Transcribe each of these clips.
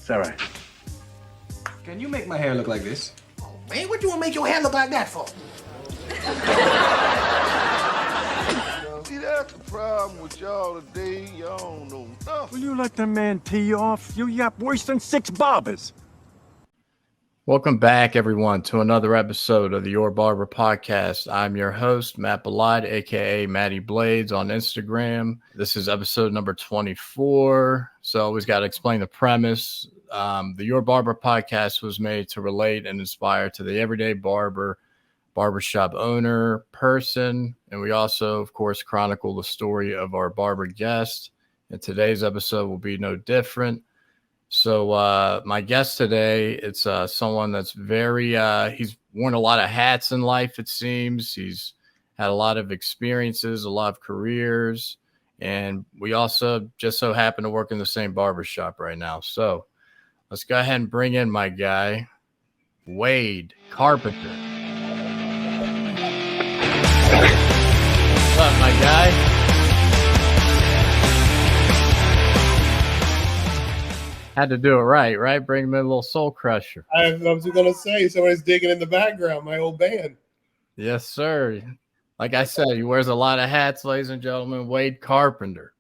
It's all right. Can you make my hair look like this? Oh, man, what you want to make your hair look like that for? See, that's the problem with y'all today. Y'all don't know nothing. Will you let the man tee you off? You yap worse than 6 barbers. Welcome back, everyone, to another episode of the Your Barber podcast. I'm your host, Matt Belide, a.k.a. Matty Blades on Instagram. This is episode number 24, so I always got to explain the premise. The Your Barber podcast was made to relate and inspire to the everyday barber, barbershop owner, person, and we also, of course, chronicle the story of our barber guest. And today's episode will be no different. So my guest today, it's someone that's very, he's worn a lot of hats in life, it seems. He's had a lot of experiences, a lot of careers, and we also just so happen to work in the same barbershop right now. So let's go ahead and bring in my guy, Wade Carpenter. What's up, my guy? Had to do it right? Bring him in a little soul crusher. I was going to say, somebody's digging in the background, my old band. Yes, sir. Like I said, he wears a lot of hats, ladies and gentlemen. Wade Carpenter.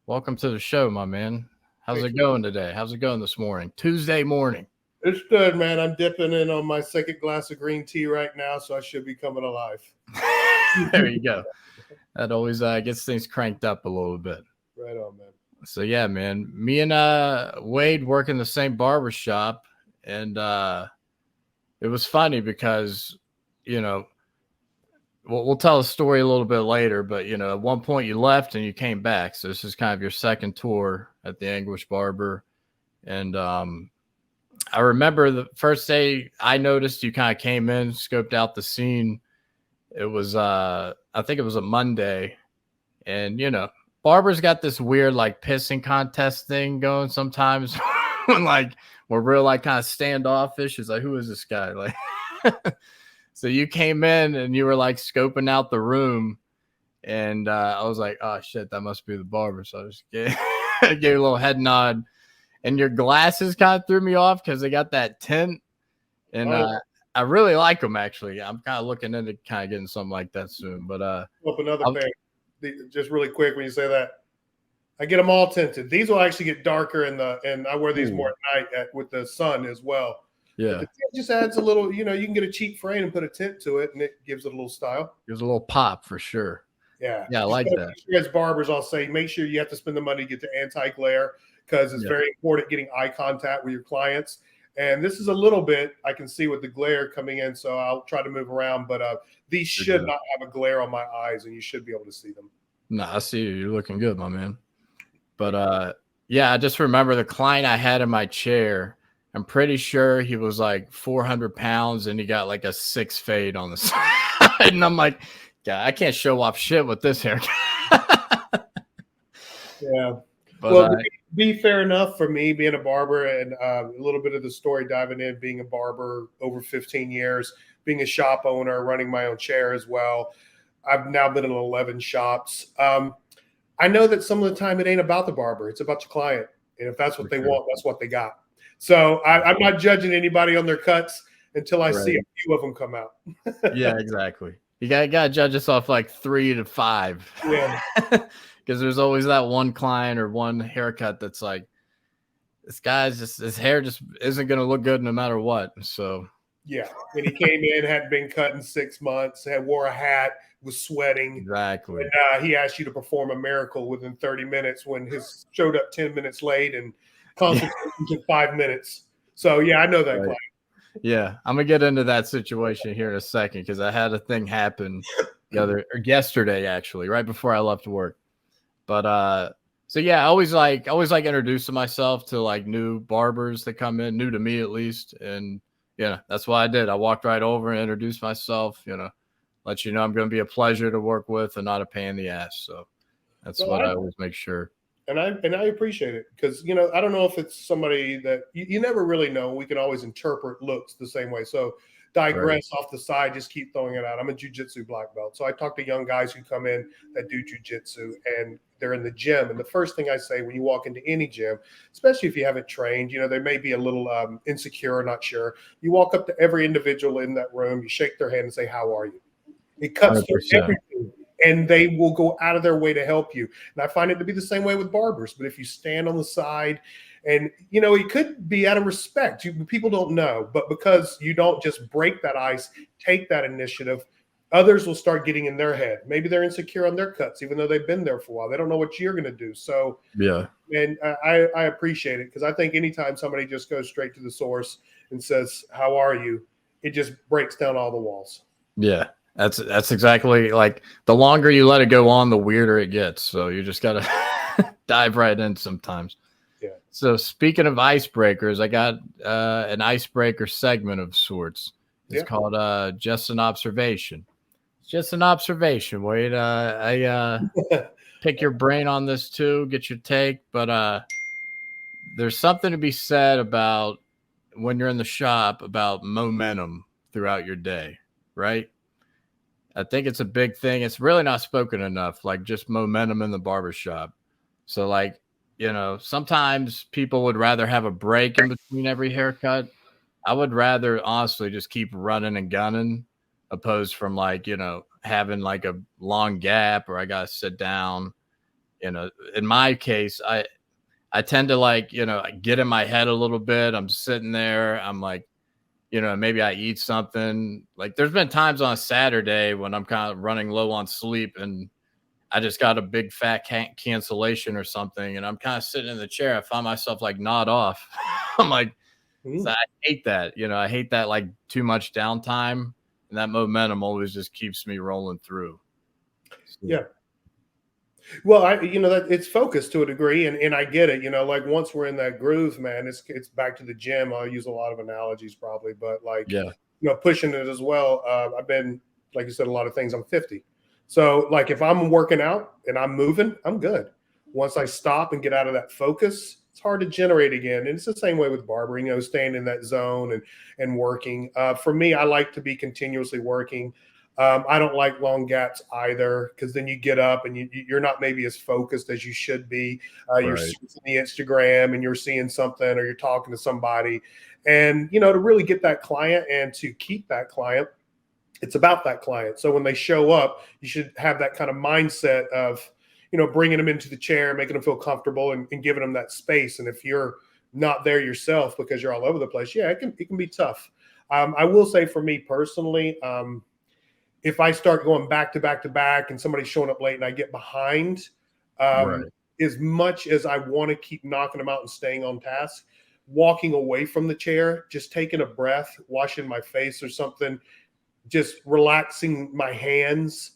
Welcome to the show, my man. How's it going today? How's it going this morning? Tuesday morning. It's good, man. I'm dipping in on my second glass of green tea right now, so I should be coming alive. There you go. That always gets things cranked up a little bit. Right on, man. So, yeah, man, me and Wade work in the same barbershop, and it was funny because, you know, we'll tell a story a little bit later, but, you know, at one point you left and you came back. So this is kind of your second tour at the English Barber. And I remember the first day I noticed you kind of came in, scoped out the scene. It was, I think it was a Monday, and, you know, barbers got this weird like pissing contest thing going sometimes when like we're real like kind of standoffish. It's like, who is this guy? Like, so you came in and you were like scoping out the room, and I was like, oh shit, that must be the barber. So I just gave a little head nod, and your glasses kind of threw me off because they got that tint, and I really like them actually. I'm kind of looking into kind of getting something like that soon. But up another thing. Just really quick, when you say that, I get them all tinted. These will actually get darker and I wear these more at night with the sun as well. Yeah, it just adds a little. You know, you can get a cheap frame and put a tint to it, and it gives it a little style. Gives a little pop for sure. Yeah, I like that. As barbers, I'll say make sure you have to spend the money to get the anti-glare because it's very important getting eye contact with your clients. And this is a little bit I can see with the glare coming in, so I'll try to move around. But these should not have a glare on my eyes, and you should be able to see them. No, I see you. You're looking good, my man. But yeah, I just remember the client I had in my chair. I'm pretty sure he was like 400 pounds, and he got like a 6 fade on the side. And I'm like, God, I can't show off shit with this haircut. Yeah. But, well, be fair enough for me being a barber and a little bit of the story diving in, being a barber over 15 years, being a shop owner, running my own chair as well. I've now been in 11 shops. I know that some of the time it ain't about the barber. It's about your client. And if that's what they want, that's what they got. So I'm not judging anybody on their cuts until I see a few of them come out. Yeah, exactly. You got to judge us off like 3 to 5. Yeah. Because there's always that one client or one haircut that's like, this guy's just, his hair just isn't going to look good no matter what. So, yeah. And he came in, hadn't been cut in 6 months, wore a hat, was sweating. Exactly. And he asked you to perform a miracle within 30 minutes when his showed up 10 minutes late and consultation took 5 minutes. So, yeah, I know that client. Yeah, I'm going to get into that situation here in a second because I had a thing happen yesterday, actually, right before I left work. But so yeah, I always like introducing myself to like new barbers that come in, new to me at least, and yeah, that's what I did. I walked right over and introduced myself. You know, let you know I'm going to be a pleasure to work with and not a pain in the ass. So that's what I always make sure. And I appreciate it because, you know, I don't know if it's somebody that you never really know. We can always interpret looks the same way. So digress off the side, just keep throwing it out. I'm a jujitsu black belt. So I talk to young guys who come in that do jujitsu and they're in the gym. And the first thing I say when you walk into any gym, especially if you haven't trained, they may be a little insecure or not sure. You walk up to every individual in that room, you shake their hand and say, how are you? It cuts through everything. And they will go out of their way to help you. And I find it to be the same way with barbers. But if you stand on the side and, it could be out of respect. People don't know. But because you don't just break that ice, take that initiative, others will start getting in their head. Maybe they're insecure on their cuts, even though they've been there for a while. They don't know what you're going to do. So, yeah. And I appreciate it because I think anytime somebody just goes straight to the source and says, how are you? It just breaks down all the walls. Yeah. That's exactly like the longer you let it go on, the weirder it gets. So you just got to dive right in sometimes. Yeah. So speaking of icebreakers, I got an icebreaker segment of sorts. It's called Just an Observation. It's just an observation, Wade. I pick your brain on this too, get your take. But there's something to be said about when you're in the shop about momentum throughout your day, right? I think it's a big thing. It's really not spoken enough, like just momentum in the barbershop. So like, sometimes people would rather have a break in between every haircut. I would rather honestly just keep running and gunning opposed from like, having like a long gap or I got to sit down. In my case, I tend to like, get in my head a little bit. I'm sitting there. I'm like, maybe I eat something. Like there's been times on a Saturday when I'm kind of running low on sleep and I just got a big fat cancellation or something. And I'm kind of sitting in the chair. I find myself like nod off. I'm like, so I hate that. I hate that like too much downtime and that momentum always just keeps me rolling through. So, yeah. Well, that it's focused to a degree, and I get it. Like once we're in that groove, man, it's back to the gym. I'll use a lot of analogies probably, but like, pushing it as well. I've been, like you said, a lot of things. I'm 50, so like if I'm working out and I'm moving, I'm good. Once I stop and get out of that focus, it's hard to generate again. And it's the same way with barbering. Staying in that zone and working. For me, I like to be continuously working. I don't like long gaps either because then you get up and you're not maybe as focused as you should be. You're seeing the Instagram and you're seeing something or you're talking to somebody. And, to really get that client and to keep that client, it's about that client. So when they show up, you should have that kind of mindset of, bringing them into the chair, making them feel comfortable and giving them that space. And if you're not there yourself because you're all over the place, it can be tough. I will say for me personally, if I start going back to back to back and somebody's showing up late and I get behind, as much as I want to keep knocking them out and staying on task, walking away from the chair, just taking a breath, washing my face or something, just relaxing my hands,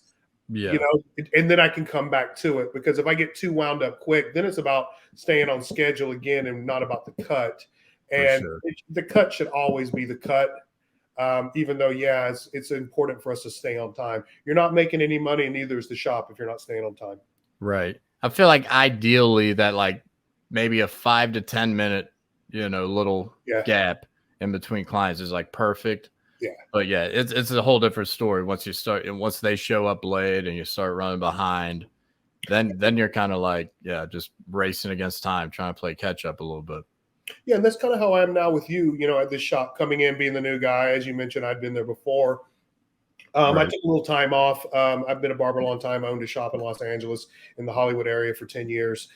and then I can come back to it. Because if I get too wound up quick, then it's about staying on schedule again and not about the cut. And the cut should always be the cut. Even though, it's important for us to stay on time. You're not making any money, and neither is the shop if you're not staying on time. Right. I feel like ideally that like maybe a 5 to 10 minute, little gap in between clients is like perfect. Yeah. But it's a whole different story once they show up late and you start running behind, then you're kind of like, just racing against time, trying to play catch up a little bit. Yeah, and that's kind of how I am now with you, at this shop, coming in, being the new guy. As you mentioned, I'd been there before. I took a little time off. I've been a barber a long time. I owned a shop in Los Angeles in the Hollywood area for 10 years,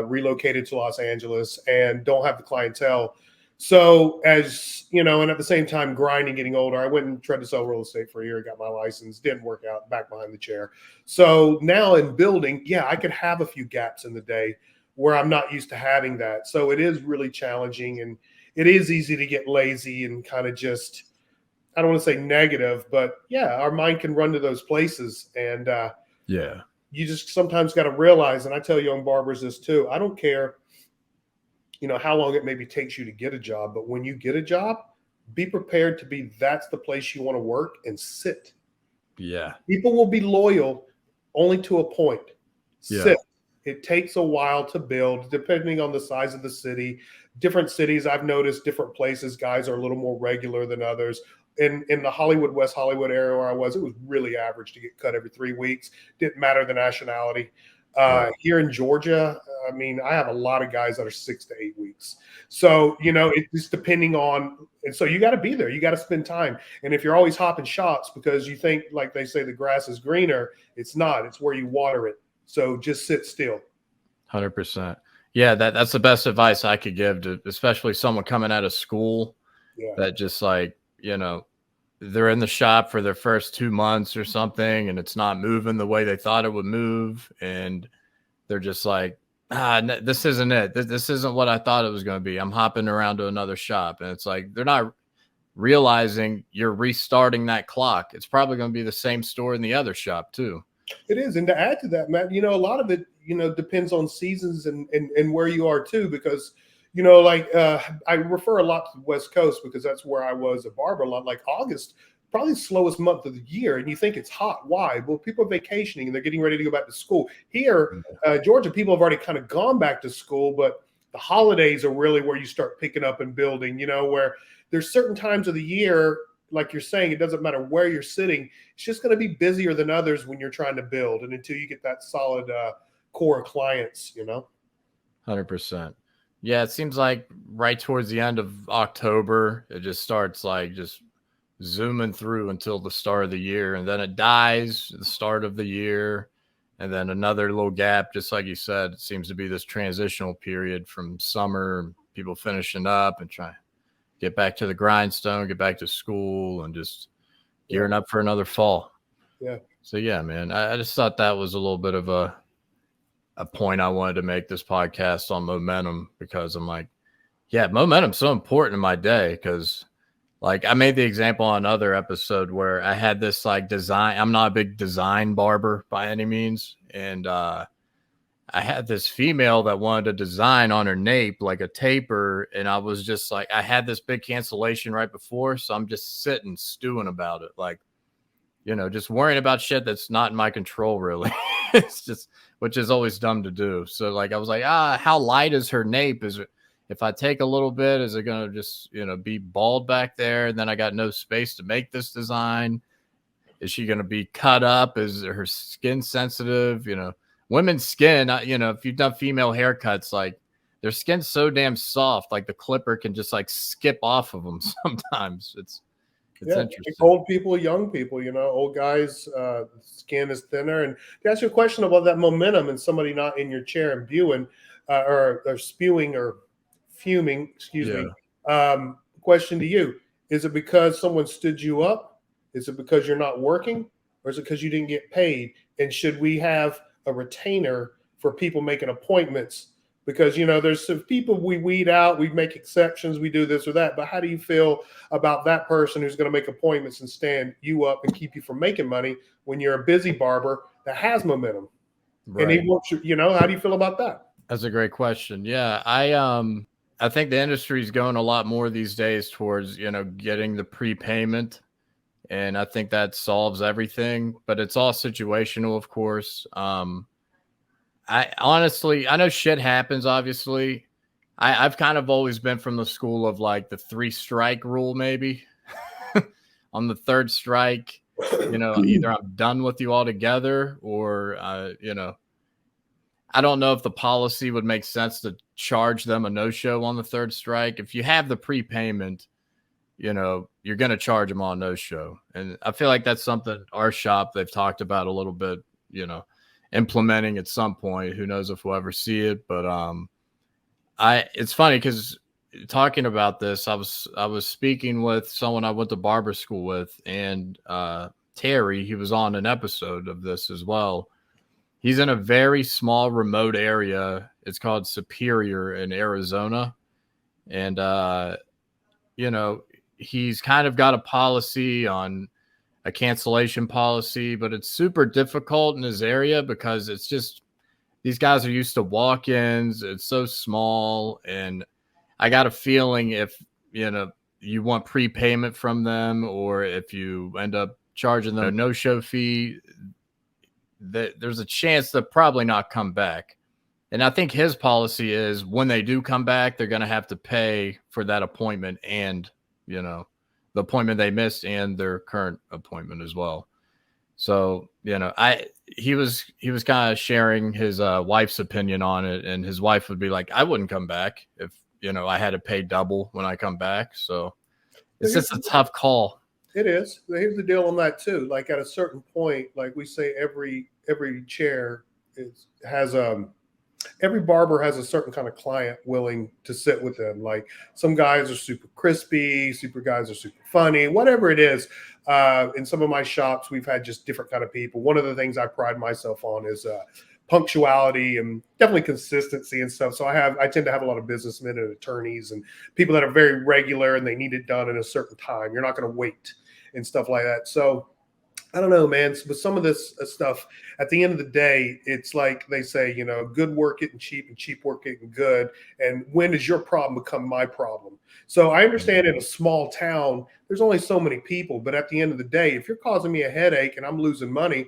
relocated to Los Angeles and don't have the clientele. So as, and at the same time, grinding, getting older, I went and tried to sell real estate for a year, got my license, didn't work out, back behind the chair. So now in building, I could have a few gaps in the day where I'm not used to having that. So it is really challenging and it is easy to get lazy and kind of just, I don't want to say negative, but our mind can run to those places. And you just sometimes got to realize, and I tell young barbers this too, I don't care, how long it maybe takes you to get a job, but when you get a job, be prepared to be, that's the place you want to work and sit. Yeah. People will be loyal only to a point. Yeah. Sit. It takes a while to build, depending on the size of the city. Different cities, I've noticed different places, guys are a little more regular than others. in the Hollywood, West Hollywood area where I was, it was really average to get cut every 3 weeks. Didn't matter the nationality. Here in Georgia, I mean, I have a lot of guys that are 6 to 8 weeks. So, it's depending on, and so you got to be there. You got to spend time. And if you're always hopping shots because you think, like they say, the grass is greener, it's not. It's where you water it. So just sit still. 100%. Yeah, that's the best advice I could give to, especially someone coming out of school that just like, they're in the shop for their first 2 months or something, and it's not moving the way they thought it would move. And they're just like, this isn't it. This isn't what I thought it was going to be. I'm hopping around to another shop. And it's like, they're not realizing you're restarting that clock. It's probably going to be the same store in the other shop too. It is. And to add to that, Matt, a lot of it, depends on seasons and where you are too, because, I refer a lot to the West Coast because that's where I was a barber a lot. Like August, probably the slowest month of the year. And you think it's hot. Why? Well, people are vacationing and they're getting ready to go back to school. Here, Georgia, people have already kind of gone back to school, but the holidays are really where you start picking up and building, where there's certain times of the year, like you're saying, it doesn't matter where you're sitting. It's just going to be busier than others when you're trying to build. And until you get that solid core of clients, 100%. Yeah, it seems like right towards the end of October, it just starts like just zooming through until the start of the year. And then it dies at the start of the year. And then another little gap, just like you said, it seems to be this transitional period from summer, people finishing up and trying to get back to the grindstone, get back to school, and just gearing up for another fall. Yeah. So, yeah, man, I just thought that was a little bit of a point I wanted to make this podcast on momentum, because I'm like, yeah, momentum's so important in my day, because like I made the example on another episode where I had this like design. I'm not a big design barber by any means. And I had this female that wanted to design on her nape, like a taper. And I was just like, I had this big cancellation right before. So I'm just sitting stewing about it. Like, just worrying about shit that's not in my control, really. It's just, which is always dumb to do. So like, I was like, how light is her nape? Is it, if I take a little bit, is it going to just, be bald back there? And then I got no space to make this design. Is she going to be cut up? Is her skin sensitive? Women's skin, if you've done female haircuts, like their skin's so damn soft, like the clipper can just like skip off of them sometimes. It's interesting. Old people, young people, old guys, skin is thinner. And to ask you a question about that momentum and somebody not in your chair and spewing or fuming, excuse me. Question to you. Is it because someone stood you up? Is it because you're not working? Or is it because you didn't get paid? And should we have a retainer for people making appointments? Because, there's some people we weed out, we make exceptions, we do this or that. But how do you feel about that person who's going to make appointments and stand you up and keep you from making money when you're a busy barber that has momentum? Right. And he wants you, how do you feel about that? That's a great question. Yeah, I think the industry is going a lot more these days towards, getting the prepayment. And I think that solves everything. But it's all situational, of course. I know shit happens, obviously. I've kind of always been from the school of like the 3-strike rule, maybe. On the 3rd strike, either I'm done with you altogether or, I don't know if the policy would make sense to charge them a no-show on the 3rd strike. If you have the prepayment, you're going to charge them on no-show. And I feel like that's something our shop, they've talked about a little bit, implementing at some point. Who knows if we'll ever see it, but it's funny because talking about this, I was speaking with someone I went to barber school with, and Terry, he was on an episode of this as well. He's in a very small remote area. It's called Superior in Arizona, and he's kind of got a policy on a cancellation policy, but it's super difficult in his area because it's just, these guys are used to walk-ins. It's so small. And I got a feeling if, you want prepayment from them, or if you end up charging them a no-show fee, there's a chance they'll probably not come back. And I think his policy is when they do come back, they're going to have to pay for that appointment and, the appointment they missed and their current appointment as well. So, he was kind of sharing his wife's opinion on it, and his wife would be like, I wouldn't come back if, I had to pay double when I come back. So it's just a tough call. It is. Here's the deal on that too. Like at a certain point, like we say, every chair has every barber has a certain kind of client willing to sit with them. Like some guys are super crispy, super guys are super funny, whatever it is. In some of my shops, we've had just different kind of people. One of the things I pride myself on is punctuality and definitely consistency and stuff. So I tend to have a lot of businessmen and attorneys and people that are very regular and they need it done in a certain time. You're not going to wait and stuff like that. So I don't know, man. But some of this stuff, at the end of the day, it's like they say, good work getting cheap and cheap work getting good. And when does your problem become my problem? So I understand in a small town, there's only so many people. But at the end of the day, if you're causing me a headache and I'm losing money,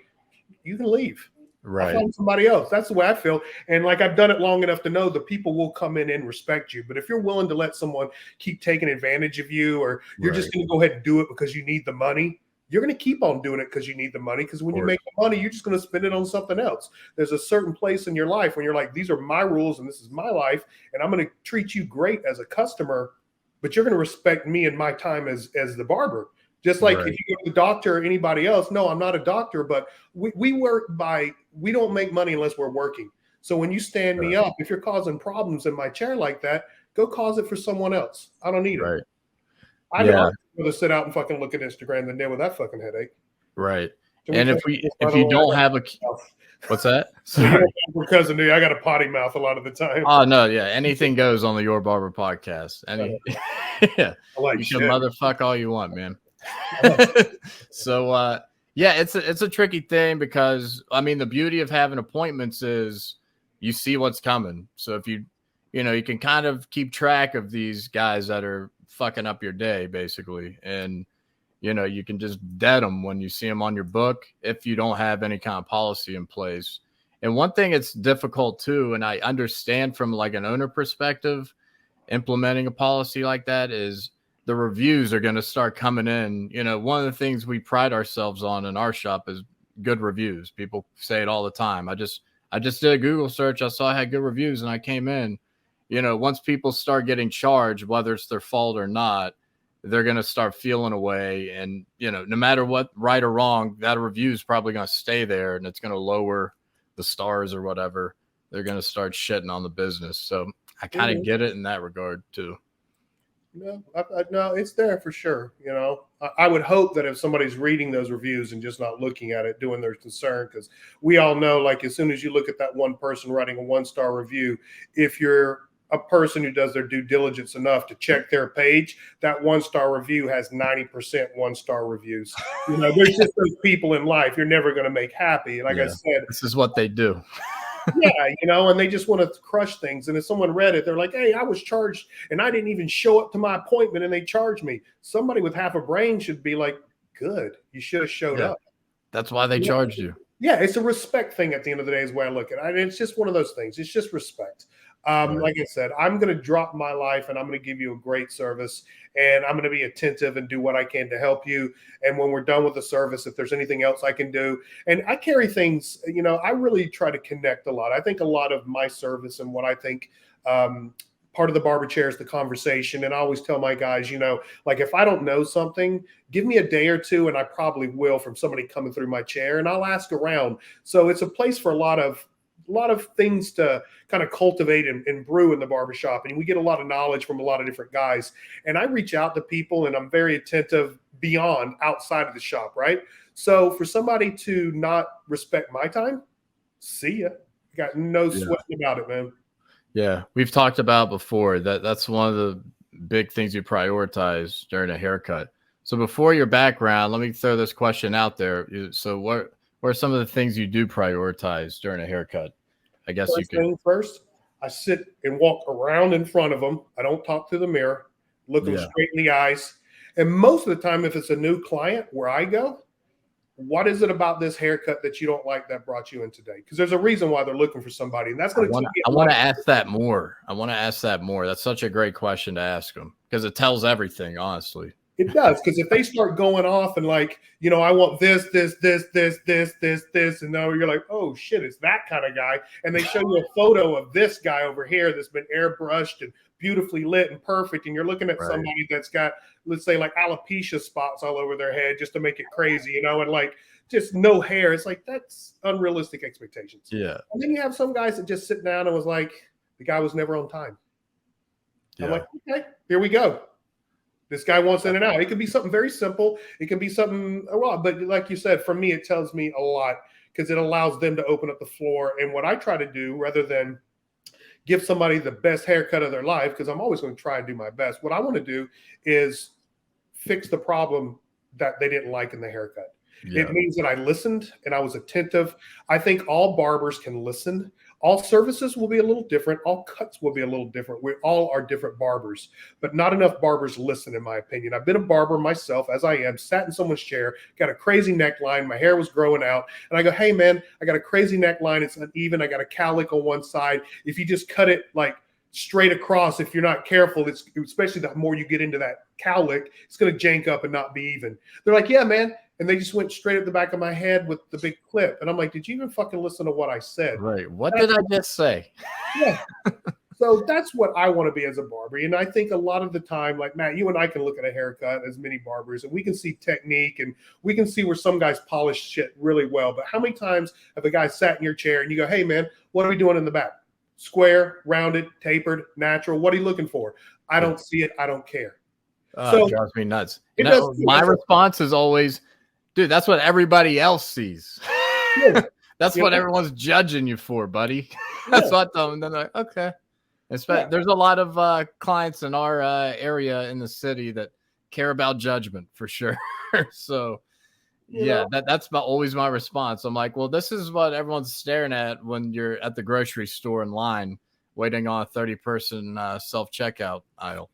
you can leave. Right. I'll find somebody else. That's the way I feel. And like I've done it long enough to know the people will come in and respect you. But if you're willing to let someone keep taking advantage of you, or you're just going to go ahead and do it because you need the money, you're going to keep on doing it because you need the money. Because when you make the money, you're just going to spend it on something else. There's a certain place in your life when you're like, these are my rules and this is my life, and I'm going to treat you great as a customer, but you're going to respect me and my time as the barber. Just like if you go to the doctor or anybody else, no, I'm not a doctor, but we don't make money unless we're working. So when you stand me up, if you're causing problems in my chair like that, go cause it for someone else. I don't need it. I'd rather sit out and fucking look at Instagram than deal with that fucking headache. Right. And if you don't have what's that? Your cousin, I got a potty mouth a lot of the time. Oh no, yeah. Anything goes on the Your Barber podcast. Yeah. You can motherfuck all you want, man. So it's a tricky thing because the beauty of having appointments is you see what's coming. So if you can kind of keep track of these guys that are fucking up your day basically, and you can just dead them when you see them on your book if you don't have any kind of policy in place. And one thing it's difficult too, and I understand from like an owner perspective, implementing a policy like that is the reviews are going to start coming in. One of the things we pride ourselves on in our shop is good reviews. People say it all the time. I just did a Google search. I saw I had good reviews and I came in. Once people start getting charged, whether it's their fault or not, they're going to start feeling away. And, no matter what, right or wrong, that review is probably going to stay there and it's going to lower the stars or whatever. They're going to start shitting on the business. So I kind of get it in that regard too. No, it's there for sure. I would hope that if somebody's reading those reviews and just not looking at it, doing their concern, because we all know, like, as soon as you look at that one person writing a 1-star review, if you're a person who does their due diligence enough to check their page, that 1-star review has 90% 1-star reviews. There's just those people in life you're never going to make happy. Like I said, this is what they do. And they just want to crush things. And if someone read it, they're like, hey, I was charged and I didn't even show up to my appointment and they charged me. Somebody with half a brain should be like, good, you should have showed up. That's why they charged you. Yeah, it's a respect thing at the end of the day is the way I look at it. It's just one of those things. It's just respect. Like I said, I'm going to drop my life and I'm going to give you a great service and I'm going to be attentive and do what I can to help you. And when we're done with the service, if there's anything else I can do, and I carry things, I really try to connect a lot. I think a lot of my service and what I think part of the barber chair is the conversation. And I always tell my guys, like if I don't know something, give me a day or two and I probably will from somebody coming through my chair and I'll ask around. So it's a place for a lot of things to kind of cultivate and brew in the barbershop. And we get a lot of knowledge from a lot of different guys. And I reach out to people and I'm very attentive outside of the shop, right? So for somebody to not respect my time, see ya. Got no sweating about it, man. Yeah. We've talked about before that's one of the big things you prioritize during a haircut. So before your background, let me throw this question out there. So what are some of the things you do prioritize during a haircut? I guess First, I sit and walk around in front of them. I don't talk to the mirror, look them straight in the eyes. And most of the time, if it's a new client where I go, what is it about this haircut that you don't like that brought you in today? Because there's a reason why they're looking for somebody. And that's going to I want to ask that more. That's such a great question to ask them because it tells everything, honestly. It does, because if they start going off and like, I want this, and now you're like, oh shit, it's that kind of guy. And they show you a photo of this guy over here that's been airbrushed and beautifully lit and perfect. And you're looking at somebody that's got, let's say, like alopecia spots all over their head just to make it crazy, and like just no hair. It's like, that's unrealistic expectations. Yeah. And then you have some guys that just sit down and was like, the guy was never on time. I'm like, okay, here we go. This guy wants in and out. It could be something very simple. It can be something, well, but like you said, for me, it tells me a lot because it allows them to open up the floor. And what I try to do, rather than give somebody the best haircut of their life, because I'm always going to try and do my best, what I want to do is fix the problem that they didn't like in the haircut. Yeah. It means that I listened and I was attentive. I think all barbers can listen. All services will be a little different. All cuts will be a little different. We all are different barbers, but not enough barbers listen, in my opinion. I've been a barber myself, as I am, sat in someone's chair, got a crazy neckline. My hair was growing out. And I go, hey, man, I got a crazy neckline. It's uneven. I got a cowlick on one side. If you just cut it like straight across, if you're not careful, it's especially the more you get into that cowlick, it's going to jank up and not be even. They're like, yeah, man. And they just went straight at the back of my head with the big clip. And I'm like, did you even fucking listen to what I said? Right. What did I just say? Yeah. So that's what I want to be as a barber. And I think a lot of the time, like Matt, you and I can look at a haircut as many barbers, and we can see technique and we can see where some guys polish shit really well. But how many times have a guy sat in your chair and you go, hey, man, what are we doing in the back? Square, rounded, tapered, natural. What are you looking for? I don't see it. I don't care. So it drives me nuts. My response is always, dude, that's what everybody else sees. Yeah. That's what everyone's judging you for, buddy. That's what them. They're like, okay. There's a lot of clients in our area in the city that care about judgment for sure. So, that's always my response. I'm like, well, this is what everyone's staring at when you're at the grocery store in line, waiting on a 30-person self-checkout aisle.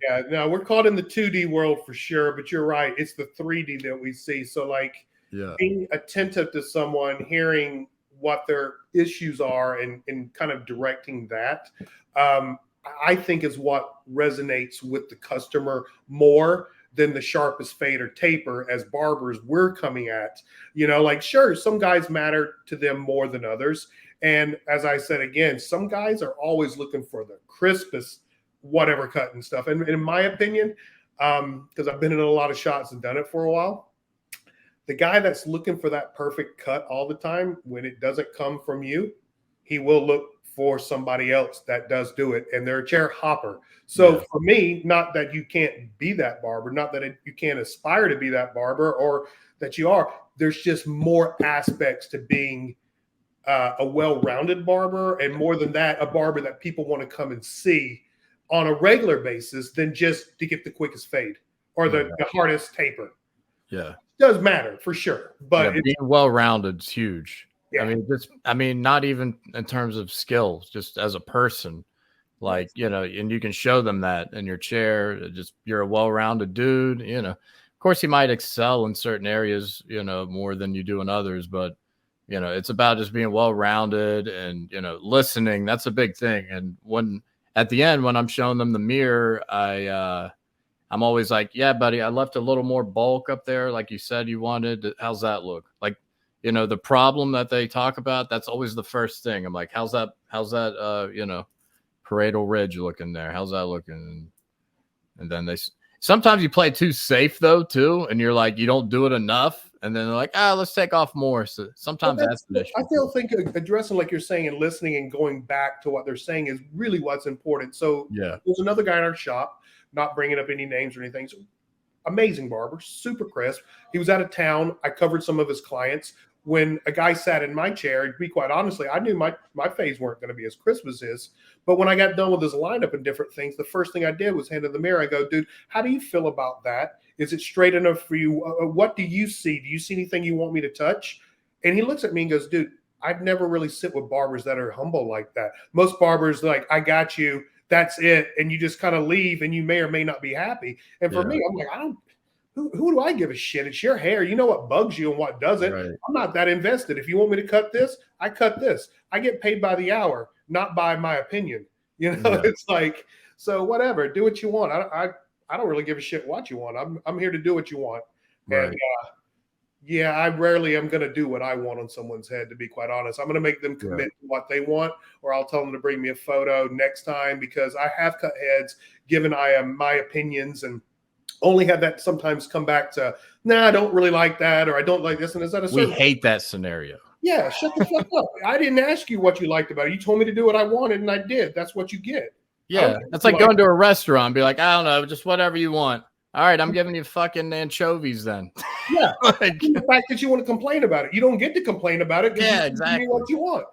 Yeah, no, we're caught in the 2D world for sure, but you're right. It's the 3D that we see. So like being attentive to someone, hearing what their issues are and kind of directing that, I think is what resonates with the customer more than the sharpest fade or taper as barbers we're coming at. Like, sure, some guys matter to them more than others. And as I said, again, some guys are always looking for the crispest whatever cut and stuff. And in my opinion, because I've been in a lot of shots and done it for a while, the guy that's looking for that perfect cut all the time, when it doesn't come from you, he will look for somebody else that does do it. And they're a chair hopper. So for me, not that you can't be that barber, not that you can't aspire to be that barber or that you are, there's just more aspects to being a well-rounded barber. And more than that, a barber that people want to come and see on a regular basis than just to get the quickest fade or the hardest taper. Yeah. It does matter for sure. But being well-rounded is huge. Yeah. Not even in terms of skills, just as a person, like, and you can show them that in your chair, you're a well-rounded dude, of course you might excel in certain areas, more than you do in others, but it's about just being well-rounded and, listening. That's a big thing. And at the end, when I'm showing them the mirror, I'm always like, yeah, buddy, I left a little more bulk up there. Like you said, you wanted. How's that look? Like, the problem that they talk about, that's always the first thing. I'm like, how's that, parietal ridge looking there? How's that looking? And then sometimes you play too safe though, too. And you're like, you don't do it enough. And then they're like, let's take off more. So sometimes that's the issue. I still think addressing, like you're saying, and listening and going back to what they're saying is really what's important. So there's another guy in our shop, not bringing up any names or anything. So, amazing barber, super crisp. He was out of town. I covered some of his clients. When a guy sat in my chair, to be quite honestly, I knew my fades weren't going to be as crisp as his. But when I got done with his lineup and different things, the first thing I did was hand in the mirror. I go, dude, how do you feel about that? Is it straight enough for you? What do you see? Do you see anything you want me to touch? And he looks at me and goes, dude, I've never really sit with barbers that are humble like that. Most barbers like, I got you. That's it. And you just kind of leave and you may or may not be happy. And for me, I'm like, who do I give a shit? It's your hair. You know what bugs you and what doesn't. Right. I'm not that invested. If you want me to cut this, I cut this. I get paid by the hour, not by my opinion. It's like, so whatever, do what you want. I don't really give a shit what you want. I'm here to do what you want. Right. And yeah, I rarely am going to do what I want on someone's head, to be quite honest. I'm going to make them commit to what they want, or I'll tell them to bring me a photo next time, because I have cut heads, given I am my opinions, and only had that sometimes come back to, nah, I don't really like that, or I don't like this. And is that a certain? We hate that scenario. Yeah, shut the fuck up. I didn't ask you what you liked about it. You told me to do what I wanted, and I did. That's what you get. Yeah, that's like going to a restaurant and be like, I don't know, just whatever you want. All right, I'm giving you fucking anchovies then. Yeah, like, the fact that you want to complain about it, you don't get to complain about it. Yeah, you exactly. Give me what you want.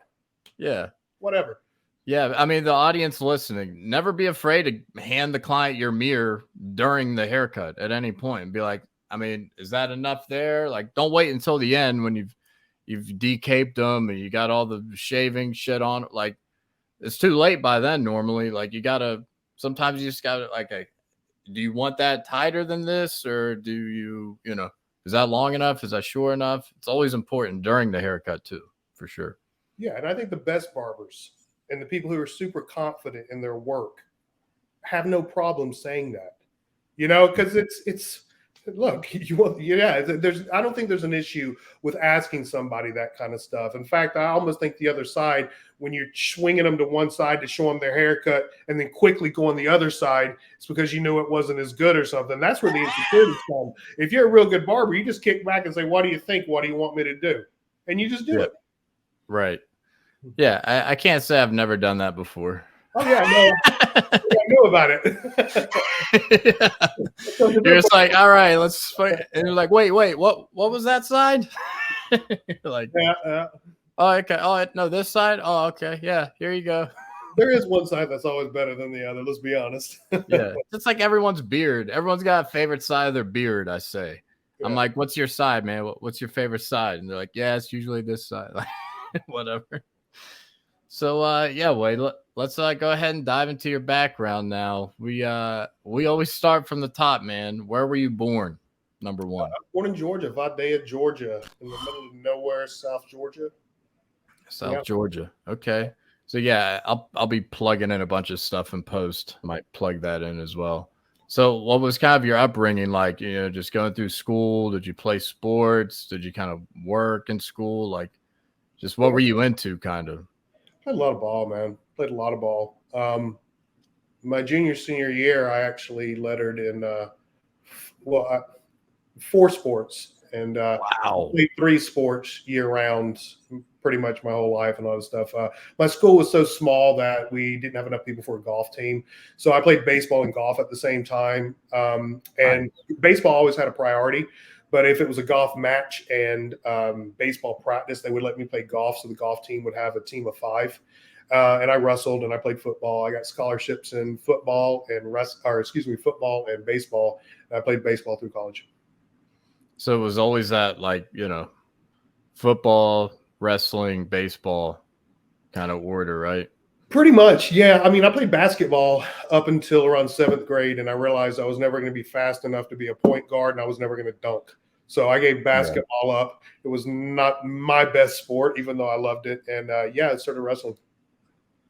Yeah, whatever. Yeah, I mean, the audience listening, never be afraid to hand the client your mirror during the haircut at any point and be like, I mean, is that enough there? Like, don't wait until the end when you've decaped them and you got all the shaving shit on. Like, it's too late by then normally. Like, sometimes you just gotta, like, do you want that tighter than this, or do you, is that long enough? Is that short enough? It's always important during the haircut too, for sure. Yeah, and I think the best barbers and the people who are super confident in their work have no problem saying that, because it's look, I don't think there's an issue with asking somebody that kind of stuff. In fact, I almost think the other side, when you're swinging them to one side to show them their haircut and then quickly go on the other side, it's because you knew it wasn't as good or something. That's where the insecurities come. If you're a real good barber, you just kick back and say, what do you think? What do you want me to do? And you just do it. Right. Yeah, I can't say I've never done that before. Oh, yeah, no. I know about it. Yeah. You're just like, all right, let's fight. And you're like, wait, what was that side? You're like, oh, okay. Oh, no, this side? Oh, okay. Yeah, here you go. There is one side that's always better than the other, let's be honest. Yeah, it's like everyone's beard. Everyone's got a favorite side of their beard, I say. Yeah. I'm like, what's your side, man? What's your favorite side? And they're like, yeah, it's usually this side. Like, whatever. So yeah, Wade, let's go ahead and dive into your background now. We always start from the top, man. Where were you born? Number one. Born in Georgia, Vadea, Georgia, in the middle of nowhere, South Georgia. South Georgia. Okay. So yeah, I'll be plugging in a bunch of stuff in post. Might plug that in as well. So what was kind of your upbringing like? Just going through school? Did you play sports? Did you kind of work in school? Like, just what were you into, kind of? Played a lot of ball, man. Played a lot of ball. My senior year, I actually lettered in, 4 sports. And played 3 sports year round, pretty much my whole life and all that stuff. My school was so small that we didn't have enough people for a golf team. So I played baseball and golf at the same time. And baseball always had a priority. But if it was a golf match and baseball practice, they would let me play golf. So the golf team would have a team of 5. And I wrestled and I played football. I got scholarships in football and football and baseball. And I played baseball through college. So it was always that, like, football, wrestling, baseball kind of order, right? Pretty much, yeah. I mean, I played basketball up until around 7th grade, and I realized I was never going to be fast enough to be a point guard, and I was never going to dunk. So I gave basketball up. It was not my best sport, even though I loved it. And, I started wrestling.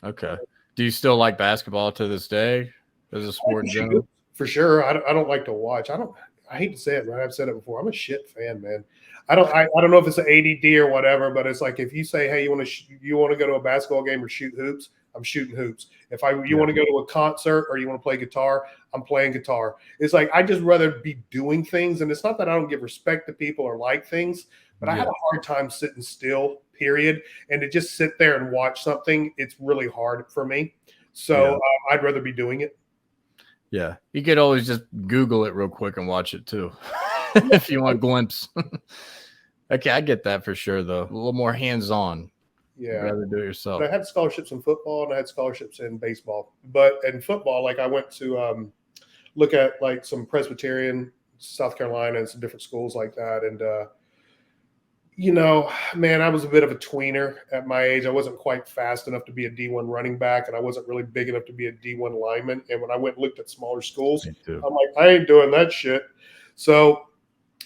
Okay. Do you still like basketball to this day as a sport in general? For sure. I don't like to watch. I hate to say it, right? I've said it before. I'm a shit fan, man. I don't know if it's an ADD or whatever, but it's like if you say, hey, you want to go to a basketball game or shoot hoops, I'm shooting hoops. If you want to go to a concert or you want to play guitar, I'm playing guitar. It's like I just rather be doing things. And it's not that I don't give respect to people or like things, but I have a hard time sitting still, period. And to just sit there and watch something, it's really hard for me. So I'd rather be doing it. Yeah. You could always just Google it real quick and watch it too. If you want a glimpse. Okay, I get that for sure, though. A little more hands-on. Yeah. You'd rather do it yourself. But I had scholarships in football and I had scholarships in baseball. But in football, like I went to look at like some Presbyterian, South Carolina, and some different schools like that. And, man, I was a bit of a tweener at my age. I wasn't quite fast enough to be a D1 running back, and I wasn't really big enough to be a D1 lineman. And when I went and looked at smaller schools, I'm like, I ain't doing that shit. So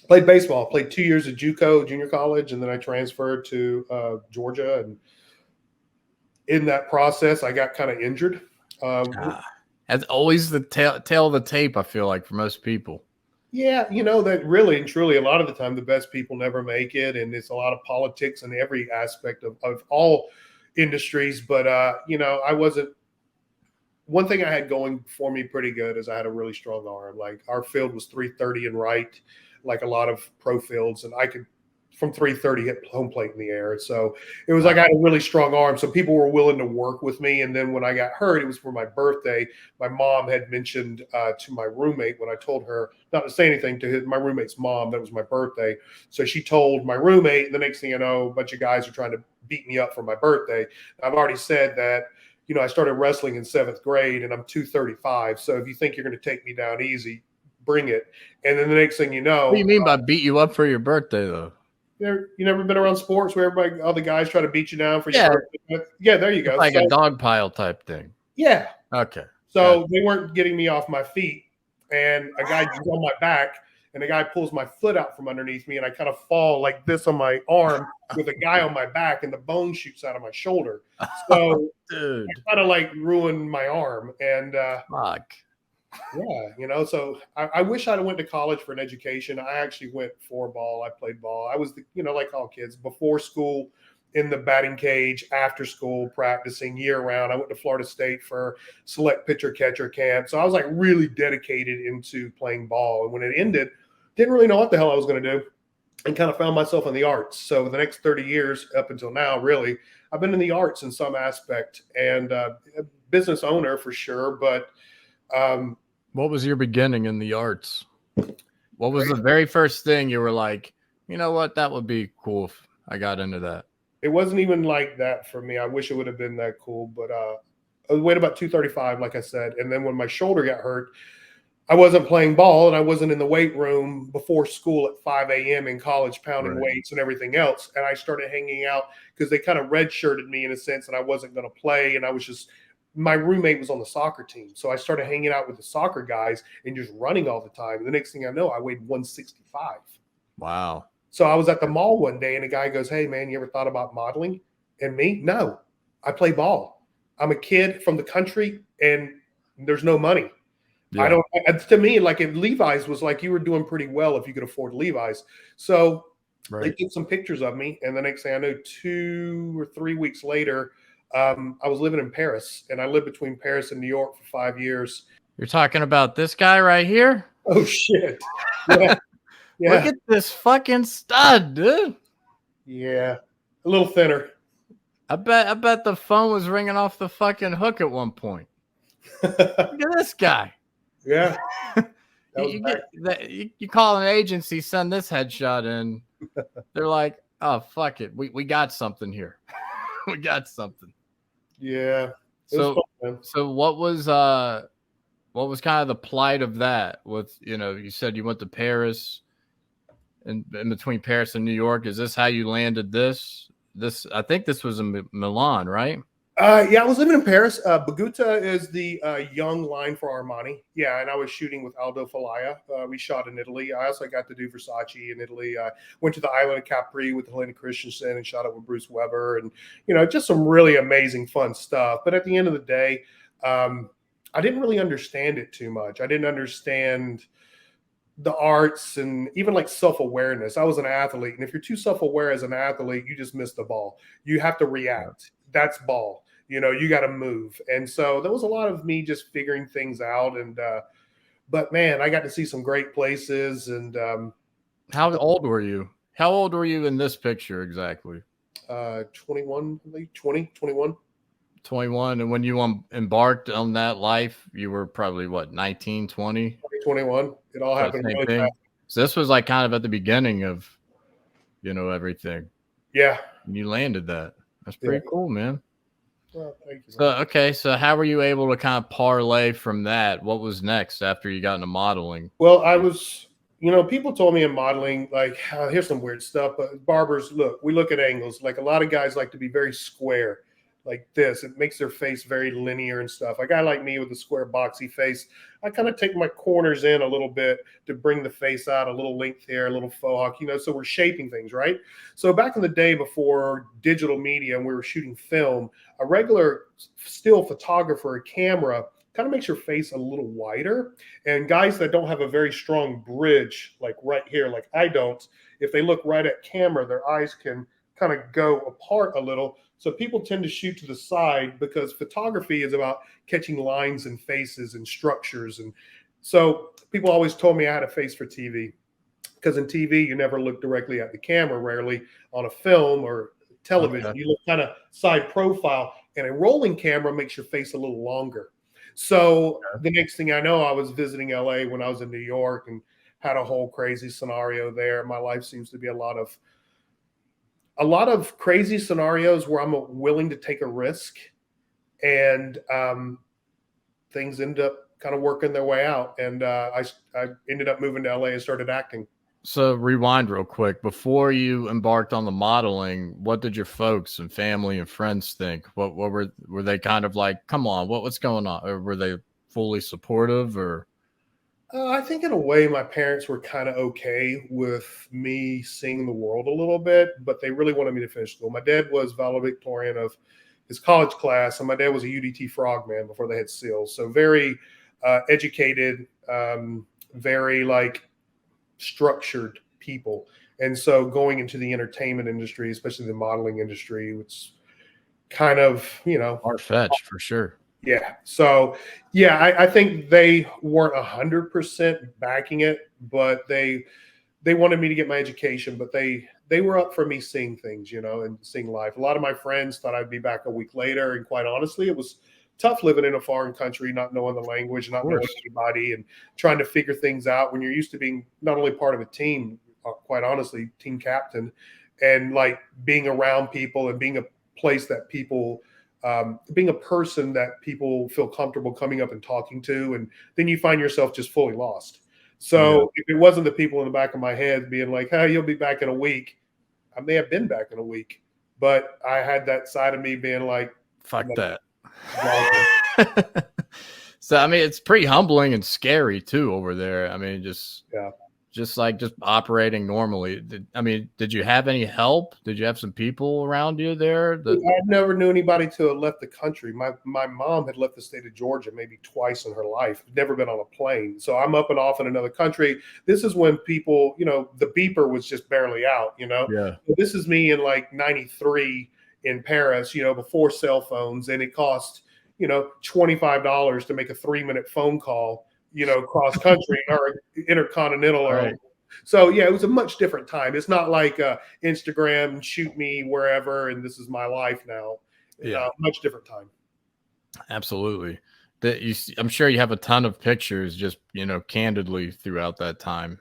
played baseball, played 2 years at JUCO, junior college, and then I transferred to Georgia. And in that process, I got kind of injured. That's always the tail of the tape, I feel like, for most people. Yeah, that really and truly, a lot of the time, the best people never make it. And it's a lot of politics in every aspect of all industries. But, I wasn't. One thing I had going for me pretty good is I had a really strong arm. Like our field was 330 and right, like a lot of pro fields, and I could from 330 hit home plate in the air. So it was like I had a really strong arm. So people were willing to work with me. And then when I got hurt, it was for my birthday. My mom had mentioned to my roommate when I told her not to say anything to my roommate's mom that it was my birthday. So she told my roommate, and the next thing you know, a bunch of guys are trying to beat me up for my birthday. I've already said that, I started wrestling in 7th grade and I'm 235. So if you think you're going to take me down easy, bring it. And then the next thing you know. What do you mean by beat you up for your birthday, though? You never been around sports where all the guys try to beat you down for your birthday? Yeah, there you go. It's like a dog pile type thing. Yeah. Okay. So they weren't getting me off my feet, and a guy is on my back, and a guy pulls my foot out from underneath me, and I kind of fall like this on my arm with a guy on my back, and the bone shoots out of my shoulder. So dude, I kind of like ruined my arm. And fuck. Yeah, so I wish I'd went to college for an education. I actually went for ball. I played ball. I was like all kids, before school, in the batting cage, after school, practicing year round. I went to Florida State for select pitcher catcher camp. So I was like really dedicated into playing ball. And when it ended, didn't really know what the hell I was going to do, and kind of found myself in the arts. So the next 30 years up until now, really, I've been in the arts in some aspect, and a business owner for sure. But what was your beginning in the arts? What was the very first thing you were like, you know what, that would be cool if I got into that? It wasn't even like that for me. I wish it would have been that cool, but I weighed about 235, like I said. And then when my shoulder got hurt, I wasn't playing ball and I wasn't in the weight room before school at 5 a.m. in college, pounding weights and everything else. And I started hanging out because they kind of redshirted me in a sense, and I wasn't going to play. And I was just, my roommate was on the soccer team. So I started hanging out with the soccer guys and just running all the time. And the next thing I know, I weighed 165. Wow. So I was at the mall one day and a guy goes, "Hey man, you ever thought about modeling?" And me, no, I play ball. I'm a kid from the country and there's no money. Yeah. I don't, to me, like if Levi's was like, you were doing pretty well if you could afford Levi's. So they took some pictures of me. And the next thing I know, 2 or 3 weeks later, I was living in Paris, and I lived between Paris and New York for 5 years. You're talking about this guy right here? Oh shit. Yeah. Yeah. Look at this fucking stud, dude. Yeah. A little thinner. I bet the phone was ringing off the fucking hook at one point. Look at this guy. Yeah. You call an agency, send this headshot in. They're like, oh, fuck it. We got something here. We got something. Yeah. So what was kind of the plight of that with, you said you went to Paris and in between Paris and New York. Is this how you landed this? I think this was in Milan, right? Yeah, I was living in Paris. Baguta is the young line for Armani. Yeah, and I was shooting with Aldo Falaya. We shot in Italy. I also got to do Versace in Italy. Went to the island of Capri with Helena Christensen and shot it with Bruce Weber. And, just some really amazing, fun stuff. But at the end of the day, I didn't really understand it too much. I didn't understand the arts and even like self-awareness. I was an athlete. And if you're too self-aware as an athlete, you just miss the ball. You have to react. That's ball. You got to move. And so there was a lot of me just figuring things out. And, but man, I got to see some great places. And how old were you? How old were you in this picture exactly? 21, 21. 21. And when you embarked on that life, you were probably what, 19, 20? 21. It all happened really fast. So this was like kind of at the beginning of, everything. Yeah. And you landed that. That's pretty cool, man. Well, thank you. So, okay. So how were you able to kind of parlay from that? What was next after you got into modeling? Well, I was, people told me in modeling, like, here's some weird stuff, but barbers, we look at angles. Like a lot of guys like to be very square like this. It makes their face very linear and stuff. A guy like me with a square boxy face, I kind of take my corners in a little bit to bring the face out, a little length here, a little faux hawk, so we're shaping things, right? So back in the day before digital media and we were shooting film, a regular still photographer, a camera kind of makes your face a little wider. And guys that don't have a very strong bridge, like right here, like I don't, if they look right at camera, their eyes can kind of go apart a little. So people tend to shoot to the side because photography is about catching lines and faces and structures. And so people always told me I had a face for TV, because in TV, you never look directly at the camera, rarely on a film or television. Okay. You look kind of side profile, and a rolling camera makes your face a little longer. So the next thing I know, I was visiting LA when I was in New York and had a whole crazy scenario there. My life seems to be a lot of crazy scenarios where I'm willing to take a risk, and things end up kind of working their way out. And I ended up moving to LA and started acting. So rewind real quick. Before you embarked on the modeling, what did your folks and family and friends think? What were they kind of like, come on, what's going on? Or were they fully supportive, or? I think in a way my parents were kind of okay with me seeing the world a little bit, but they really wanted me to finish school. My dad was valedictorian of his college class, and my dad was a UDT frogman before they had SEALs. So very educated, very like structured people. And so going into the entertainment industry, especially the modeling industry, it's kind of, Far-fetched for sure. Yeah. So, yeah, I think they weren't 100% backing it, but they wanted me to get my education, but they were up for me seeing things, and seeing life. A lot of my friends thought I'd be back a week later. And quite honestly, it was tough living in a foreign country, not knowing the language, not knowing anybody, and trying to figure things out when you're used to being not only part of a team, quite honestly, team captain, and like being around people and being a place that people, being a person that people feel comfortable coming up and talking to. And then you find yourself just fully lost. So if it wasn't the people in the back of my head being like, hey, you'll be back in a week, I may have been back in a week, but I had that side of me being like, fuck that. So, I mean, it's pretty humbling and scary too over there. I mean, just operating normally. Did you have any help? Did you have some people around you there? I never knew anybody to have left the country. My mom had left the state of Georgia maybe twice in her life, never been on a plane. So I'm up and off in another country. This is when people, the beeper was just barely out, Yeah. So this is me in like 93 in Paris, before cell phones, and it cost, $25 to make a 3-minute phone call, cross country or intercontinental. Right. So yeah, it was a much different time. It's not like Instagram, shoot me wherever, and this is my life now. Yeah, much different time. Absolutely. I'm sure you have a ton of pictures, just candidly throughout that time.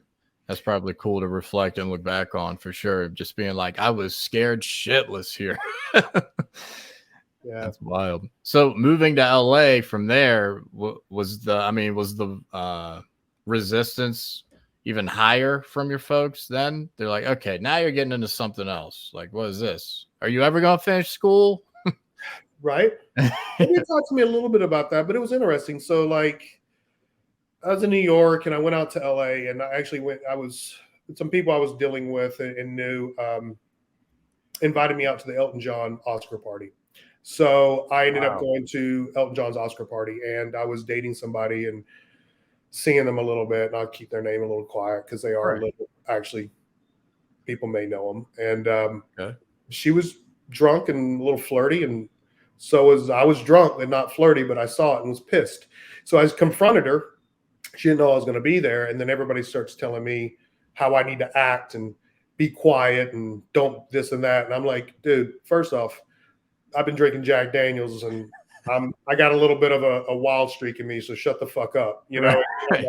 That's probably cool to reflect and look back on for sure. Just being like, I was scared shitless here. Yeah, that's wild. So moving to LA from there, was the resistance even higher from your folks then? They're like, okay, now you're getting into something else. Like, what is this? Are you ever going to finish school? Right. They talked to me a little bit about that, but it was interesting. So like, I was in New York and I went out to LA, and some people I was dealing with and knew invited me out to the Elton John Oscar party. So I ended up going to Elton John's Oscar party, and I was dating somebody and seeing them a little bit, and I'll keep their name a little quiet because they are actually, people may know them. And she was drunk and a little flirty, and I was drunk and not flirty, but I saw it and was pissed. So I confronted her. She didn't know I was going to be there. And then everybody starts telling me how I need to act and be quiet and don't this and that. And I'm like, dude, first off, I've been drinking Jack Daniels and I got a little bit of a wild streak in me. So shut the fuck up. Right.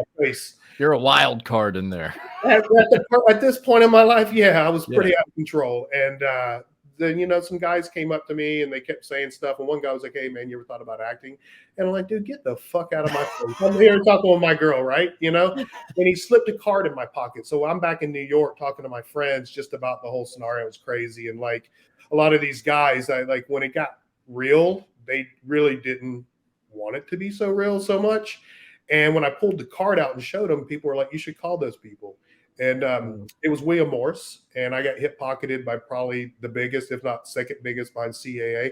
You're a wild card in there. At this point in my life, I was pretty out of control. And then, some guys came up to me and they kept saying stuff. And one guy was like, hey, man, you ever thought about acting? And I'm like, dude, get the fuck out of my face. I'm here talking with my girl, right? And he slipped a card in my pocket. So I'm back in New York talking to my friends just about the whole scenario. It was crazy. And like a lot of these guys, when it got real, they really didn't want it to be so real so much. And when I pulled the card out and showed them, people were like, you should call those people. And it was William Morris, and I got hip pocketed by probably the biggest, if not second biggest, behind CAA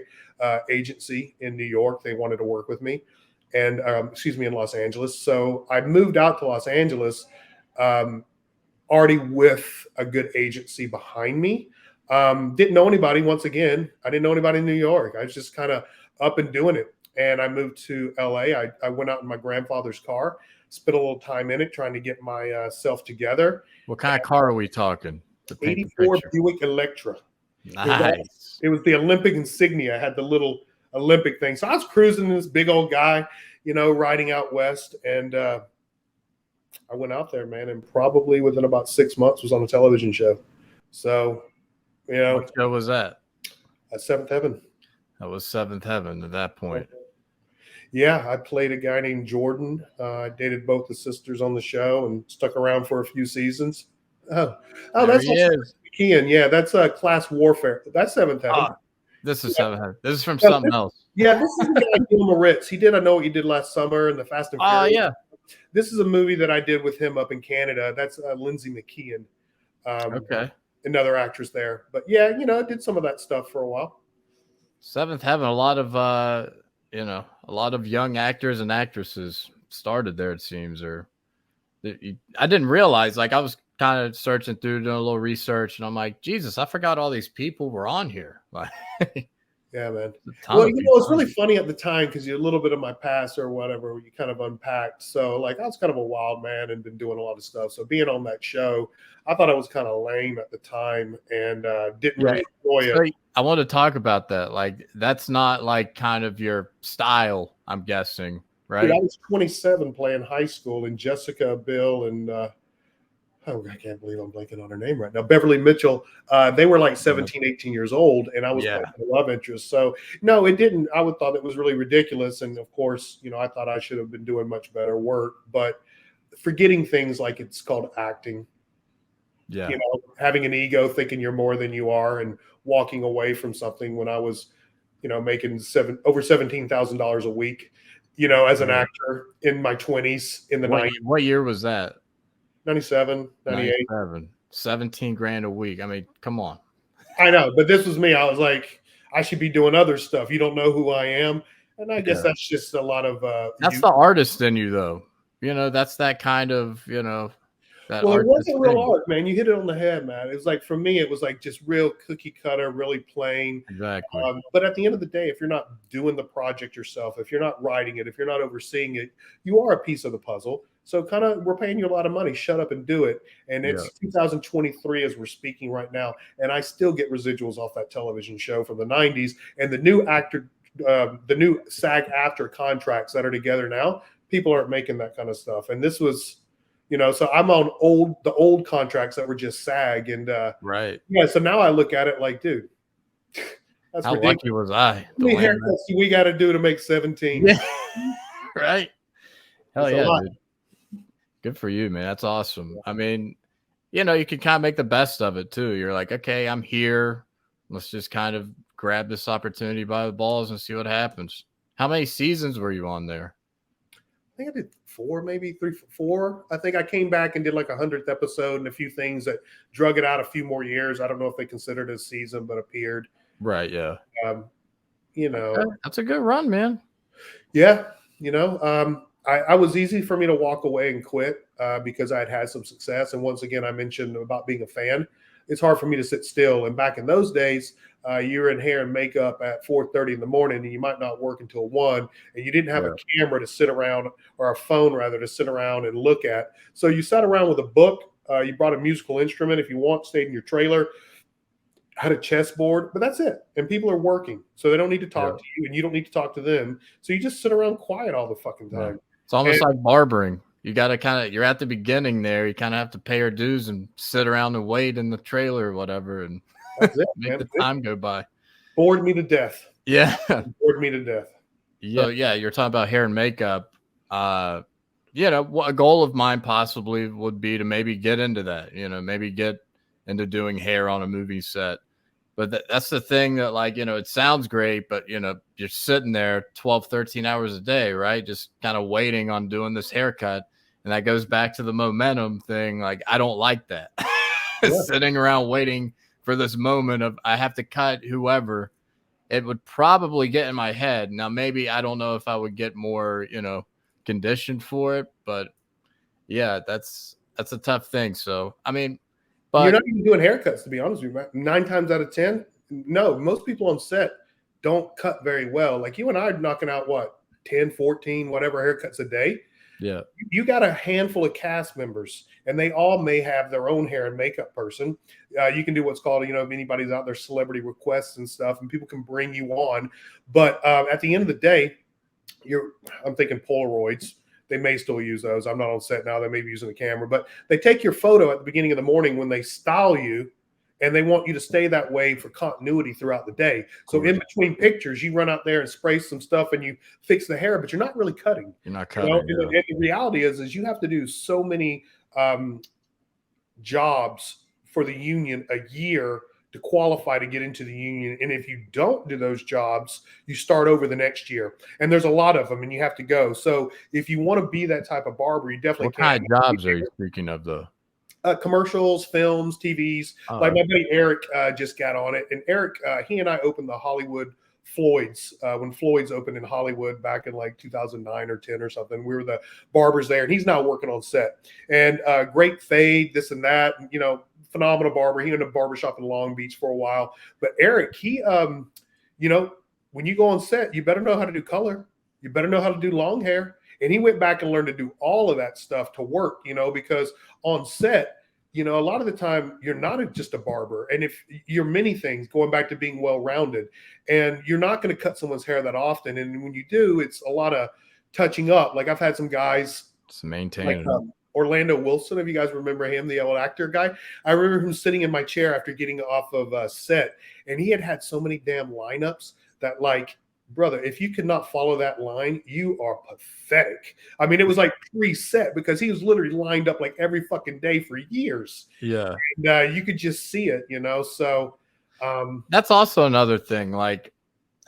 agency in New York. They wanted to work with me, and in Los Angeles. So I moved out to Los Angeles already with a good agency behind me. Didn't know anybody. Once again, I didn't know anybody in New York. I was just kind of up and doing it. And I moved to LA. I went out in my grandfather's car, spent a little time in it trying to get myself together. What kind of car are we talking? 84 Buick Electra. Nice. It was the Olympic insignia. I had the little Olympic thing. So I was cruising this big old guy, riding out west. And I went out there, man, and probably within about 6 months was on a television show. So, what show was that? Seventh Heaven. That was Seventh Heaven at that point. Yeah, I played a guy named Jordan. I dated both the sisters on the show and stuck around for a few seasons. Oh, that's McKeon. Yeah, that's Class Warfare. That's Seventh Heaven. This is Seventh Heaven. This is from something else. Yeah, this is the guy Gil Moritz. He did I Know What You Did Last Summer and the Fast and Furious. Oh, yeah. This is a movie that I did with him up in Canada. That's Lindsay McKeon. Okay. Another actress there. But yeah, I did some of that stuff for a while. Seventh Heaven, a lot of young actors and actresses started there, it seems. Or I didn't realize, I was kind of searching through, doing a little research, and I'm like, Jesus, I forgot all these people were on here. Yeah, man. Well, it's really funny at the time because you're a little bit of my past or whatever, you kind of unpacked. So, I was kind of a wild man and been doing a lot of stuff. So, being on that show, I thought I was kind of lame at the time and didn't really enjoy it. I want to talk about that. That's not kind of your style, I'm guessing, right? Dude, I was 27 playing high school, and Jessica, Bill, and I can't believe I'm blanking on her name right now. Beverly Mitchell. They were 17, 18 years old, and I was playing the love interest. So, no, it didn't. I would thought it was really ridiculous. And, of course, I thought I should have been doing much better work. But forgetting things like it's called acting, having an ego, thinking you're more than you are, and walking away from something when I was, making over $17,000 a week, as an actor in my 20s in the 90s. What year was that? 97, 98. 17 grand a week. I mean, come on. I know, but this was me. I was like, I should be doing other stuff. You don't know who I am. And I guess that's just a lot of that's the artist in you, though. That's that kind of, that well, it wasn't real art, man. You hit it on the head, man. It was for me, it was just real cookie cutter, really plain. Exactly. But at the end of the day, if you're not doing the project yourself, if you're not writing it, if you're not overseeing it, you are a piece of the puzzle. So we're paying you a lot of money. Shut up and do it. And it's 2023 as we're speaking right now. And I still get residuals off that television show from the 90s. And the new SAG-AFTRA contracts that are together now, people aren't making that kind of stuff. And this was, so I'm on the old contracts that were just SAG. And right. Yeah. So now I look at it like, dude, that's how ridiculous. lucky was I? How many haircuts do we got to do to make 17? Yeah. Right. Hell That's yeah, dude. Good for you, man. That's awesome. I mean, you can kind of make the best of it too. You're like, okay, I'm here. Let's just kind of grab this opportunity by the balls and see what happens. How many seasons were you on there? I think I did 4, maybe 3, 4. I think I came back and did 100th episode and a few things that drug it out a few more years. I don't know if they considered it a season, but appeared. Right. Yeah. Okay. That's a good run, man. Yeah. I was easy for me to walk away and quit because I had some success. And once again, I mentioned about being a fan. It's hard for me to sit still. And back in those days, you're in hair and makeup at 4:30 in the morning, and you might not work until 1, and you didn't have a camera to sit around, or a phone rather, to sit around and look at. So you sat around with a book. You brought a musical instrument if you want, stayed in your trailer, had a chessboard, but that's it. And people are working, so they don't need to talk to you, and you don't need to talk to them. So you just sit around quiet all the fucking time. Right. It's almost like barbering. You got to you're at the beginning there. You kind of have to pay your dues and sit around and wait in the trailer or whatever, and that's it, make the time go by. Bored me to death. Yeah. Bored me to death. Yeah. So, you're talking about hair and makeup. A goal of mine possibly would be to maybe get into that, maybe get into doing hair on a movie set. But that's the thing that, it sounds great, but, you're sitting there 12, 13 hours a day, right? Just kind of waiting on doing this haircut. And that goes back to the momentum thing. I don't like that. Sitting around waiting for this moment of I have to cut whoever. it would probably get in my head. Now, maybe I don't know if I would get more, conditioned for it, but yeah, that's a tough thing. So, I mean, but you're not even doing haircuts, to be honest with you. 9 times out of 10, no, most people on set don't cut very well. Like you and I are knocking out what, 10, 14, whatever haircuts a day. yeah, You got a handful of cast members, and they all may have their own hair and makeup person. You can do what's called, if anybody's out there, celebrity requests and stuff, and people can bring you on. But at the end of the day, I'm thinking Polaroids. They may still use those. I'm not on set now. They may be using the camera, but they take your photo at the beginning of the morning when they style you, and they want you to stay that way for continuity throughout the day. So in between pictures, you run out there and spray some stuff and you fix the hair, but you're not really cutting. You're not cutting. And the reality is you have to do so many jobs for the union a year to qualify to get into the union. And if you don't do those jobs, you start over the next year. And there's a lot of them, and you have to go. So if you want to be that type of barber, you definitely What kind of jobs are you speaking of, though? Commercials, films, TVs. Like my buddy Eric just got on it. And Eric, he and I opened the Hollywood Floyd's when Floyd's opened in Hollywood back in like 2009 or 10 or something. We were the barbers there, and he's now working on set. And great fade, this and that, phenomenal barber. He owned a barbershop in Long Beach for a while. But Eric, he, when you go on set, you better know how to do color. You better know how to do long hair. And he went back and learned to do all of that stuff to work, because on set, a lot of the time you're not just a barber. And if you're many things, going back to being well-rounded, and you're not going to cut someone's hair that often. And when you do, it's a lot of touching up. Like I've had some guys maintaining. Like, Orlando Wilson, if you guys remember him, the old actor guy. I remember him sitting in my chair after getting off of set, and he had so many damn lineups that, like, brother, if you could not follow that line, you are pathetic. I mean, it was like preset because he was literally lined up like every fucking day for years. Yeah. And you could just see it, So that's also another thing. Like,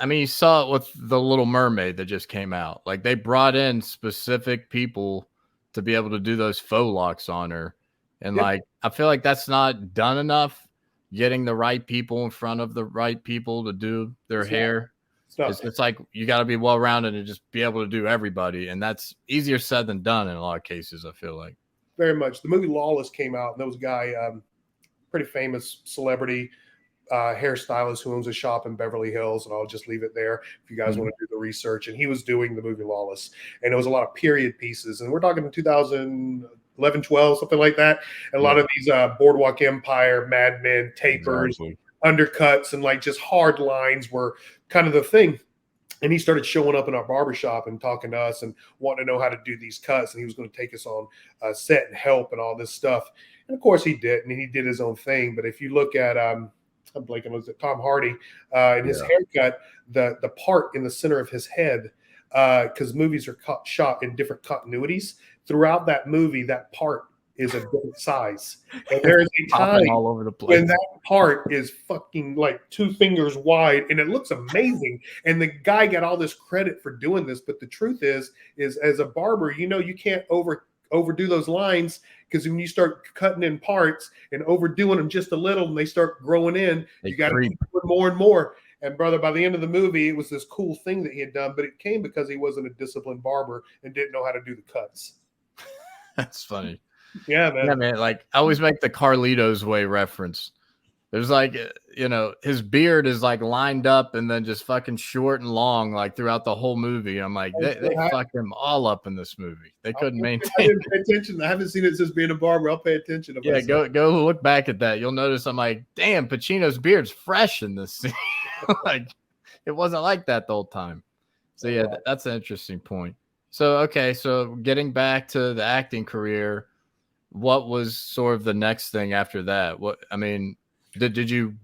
I mean, you saw it with The Little Mermaid that just came out. Like, they brought in specific people to be able to do those faux locks on her. And like, I feel like that's not done enough, getting the right people in front of the right people to do their hair. It's like you got to be well-rounded and just be able to do everybody. And that's easier said than done in a lot of cases, I feel like. Very much. The movie Lawless came out, and there was a guy, pretty famous celebrity hairstylist who owns a shop in Beverly Hills, and I'll just leave it there if you guys want to do the research. And he was doing the movie Lawless, and it was a lot of period pieces. And we're talking 2011, 12, something like that. And a lot of these Boardwalk Empire, Mad Men, tapers, undercuts, and like just hard lines were kind of the thing. And he started showing up in our barbershop and talking to us and wanting to know how to do these cuts. And he was going to take us on set and help and all this stuff. And of course he did, and he did his own thing. But if you look at, I'm blanking, was it Tom Hardy in his haircut, the part in the center of his head, because movies are shot in different continuities. Throughout that movie, that part is a different size. And there is a time all over the place when that part is fucking like 2 fingers wide, and it looks amazing. And the guy got all this credit for doing this. But the truth is as a barber, you can't overdo those lines, because when you start cutting in parts and overdoing them just a little and they start growing in, you got to keep doing more and more. And brother, by the end of the movie, it was this cool thing that he had done, but it came because he wasn't a disciplined barber and didn't know how to do the cuts. That's funny. Yeah, man. Yeah, man. Like, I always make the Carlitos Way reference. There's like, his beard is like lined up and then just fucking short and long, like throughout the whole movie. I'm like, they fucked him all up in this movie. They couldn't maintain. I didn't pay attention. I haven't seen it since being a barber. I'll pay attention. Yeah, go look back at that. You'll notice I'm like, damn, Pacino's beard's fresh in this scene. Like, it wasn't like that the whole time. So yeah, that's an interesting point. So okay, so getting back to the acting career, what was sort of the next thing after that? Did you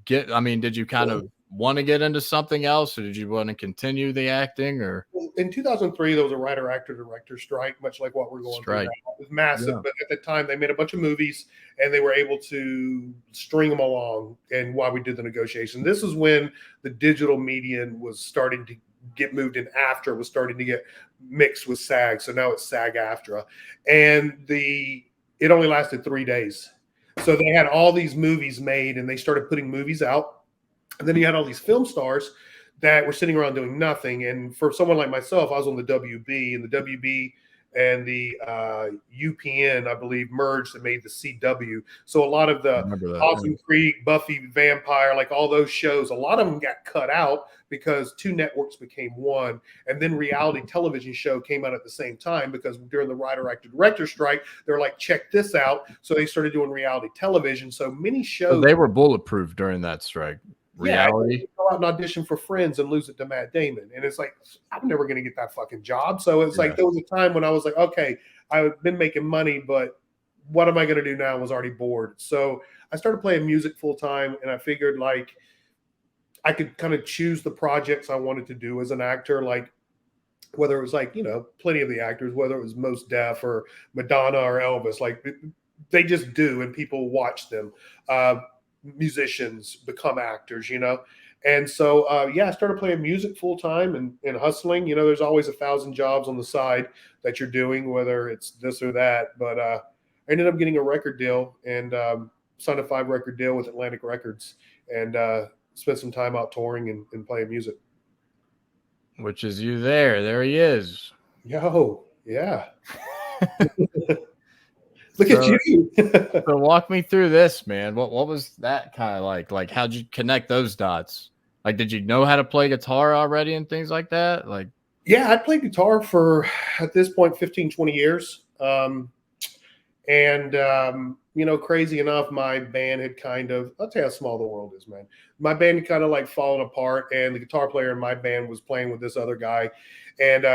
kind of want to get into something else, or did you want to continue the acting? Or in 2003, there was a writer-actor-director strike, much like what we're going through now. It was massive, but at the time, they made a bunch of movies, and they were able to string them along. And while we did the negotiation, this is when the digital median was starting to get moved in. AFTRA was starting to get mixed with SAG, so now it's SAG-AFTRA, and it only lasted 3 days. So they had all these movies made, and they started putting movies out. And then you had all these film stars that were sitting around doing nothing. And for someone like myself, I was on the WB, and the WB and the UPN, I believe, merged and made the CW. So a lot of the Dawson Creek, Buffy Vampire, like all those shows, a lot of them got cut out because two networks became one. And then reality television show came out at the same time because during the writer-actor-director strike, they're like, check this out. So they started doing reality television. So many shows. So they were bulletproof during that strike. Reality. Yeah, go out and audition for Friends and lose it to Matt Damon. And it's like, I'm never going to get that fucking job. So it's like, there was a time when I was like, okay, I've been making money, but what am I going to do now? I was already bored. So I started playing music full time, and I figured like I could kind of choose the projects I wanted to do as an actor, like whether it was like, you know, plenty of the actors, whether it was Mos Def or Madonna or Elvis, like they just do, and people watch them. Musicians become actors, you know? And so, I started playing music full time and hustling. You know, there's always 1,000 jobs on the side that you're doing, whether it's this or that. But I ended up getting a record deal and signed a 5-record deal with Atlantic Records, and spent some time out touring and playing music. Which is you there. There he is. Yo, yeah. Look at you. So walk me through this, man. What was that kind of like? Like, how'd you connect those dots? Like, did you know how to play guitar already and things like that? Like, yeah, I played guitar for, at this point, 15, 20 years. You know, crazy enough, my band had kind of, I'll tell you how small the world is, man. My band had kind of like fallen apart, and the guitar player in my band was playing with this other guy. And